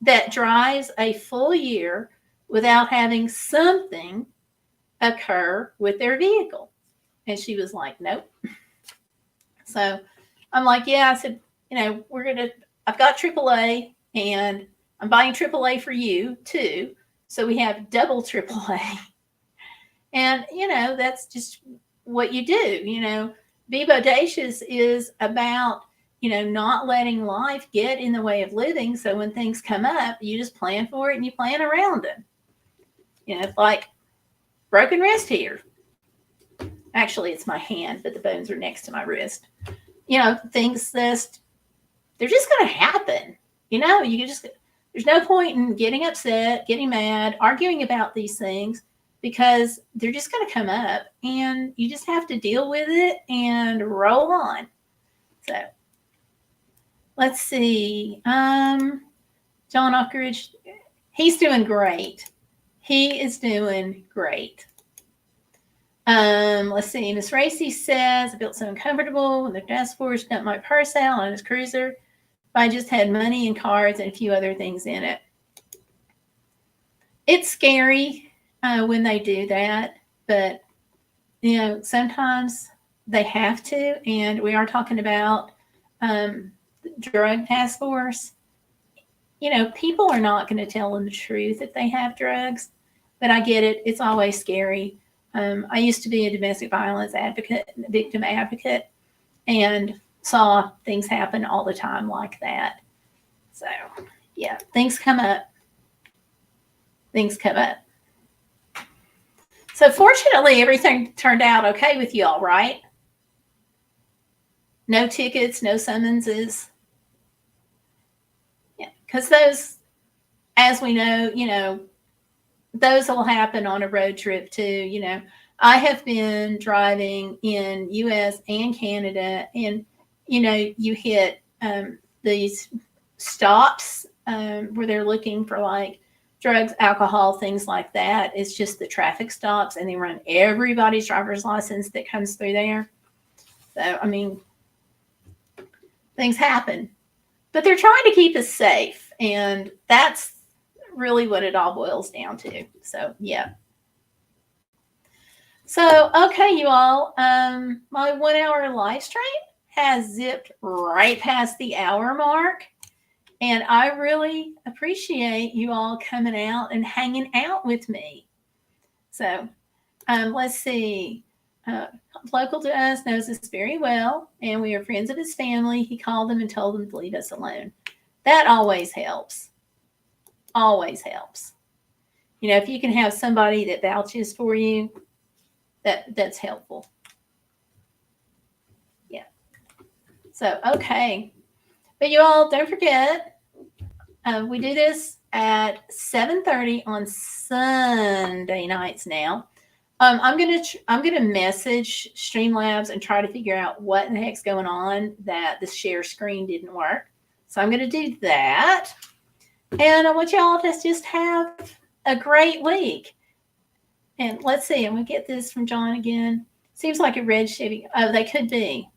that drives a full year without having something occur with their vehicle? And she was like, nope. So I'm like, yeah, I said, I've got AAA, and I'm buying AAA for you too. So we have double AAA. And, that's just what you do. Be Bodacious is about, not letting life get in the way of living. So when things come up, you just plan for it and you plan around them. It's like broken wrist here. Actually, it's my hand, but the bones are next to my wrist. Things just, they're just going to happen. There's no point in getting upset, getting mad, arguing about these things, because they're just going to come up, and you just have to deal with it and roll on. So let's see. John Ockridge, he's doing great. He is doing great. Let's see. Miss Racy says, I felt so uncomfortable when the task force dumped my purse out on his cruiser. If I just had money and cards and a few other things in it. It's scary when they do that, but sometimes they have to. And we are talking about drug task force. People are not going to tell them the truth if they have drugs, but I get it. It's always scary. I used to be a domestic violence victim advocate, and saw things happen all the time like that. So, yeah, things come up. So, fortunately, everything turned out okay with y'all, right? No tickets, no summonses. Yeah, because those, as we know, those will happen on a road trip too. I have been driving in US and Canada, and you hit these stops where they're looking for like drugs, alcohol, things like that. It's just the traffic stops, and they run everybody's driver's license that comes through there. So I mean, things happen, but they're trying to keep us safe, and that's really what it all boils down to. So yeah. So okay, you all, my 1 hour live stream has zipped right past the hour mark, and I really appreciate you all coming out and hanging out with me. So let's see. Local to us knows us very well, and we are friends of his family. He called them and told them to leave us alone. That always helps. Always helps. If you can have somebody that vouches for you, that's helpful. Yeah. So, okay. But you all, don't forget, we do this at 7:30 on Sunday nights now. I'm gonna message Streamlabs and try to figure out what in the heck's going on that the share screen didn't work. So I'm gonna do that, and I want y'all to just have a great week. And let's see, I'm gonna get this from John again. Seems like a red shading. Oh, they could be.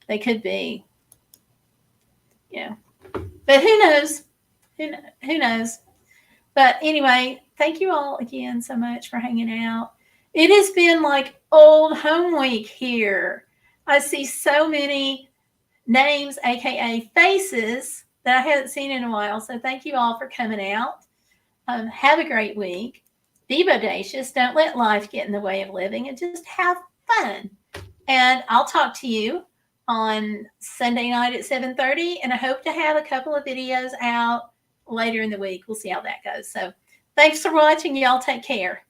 They could be. Yeah, but who knows? Who knows? But anyway, thank you all again so much for hanging out. It has been like old home week here. I see so many names, aka faces, that I haven't seen in a while. So thank you all for coming out. Have a great week. Be bodacious. Don't let life get in the way of living, and just have fun. And I'll talk to you on Sunday night at 7:30. And I hope to have a couple of videos out later in the week. We'll see how that goes. So thanks for watching. Y'all take care.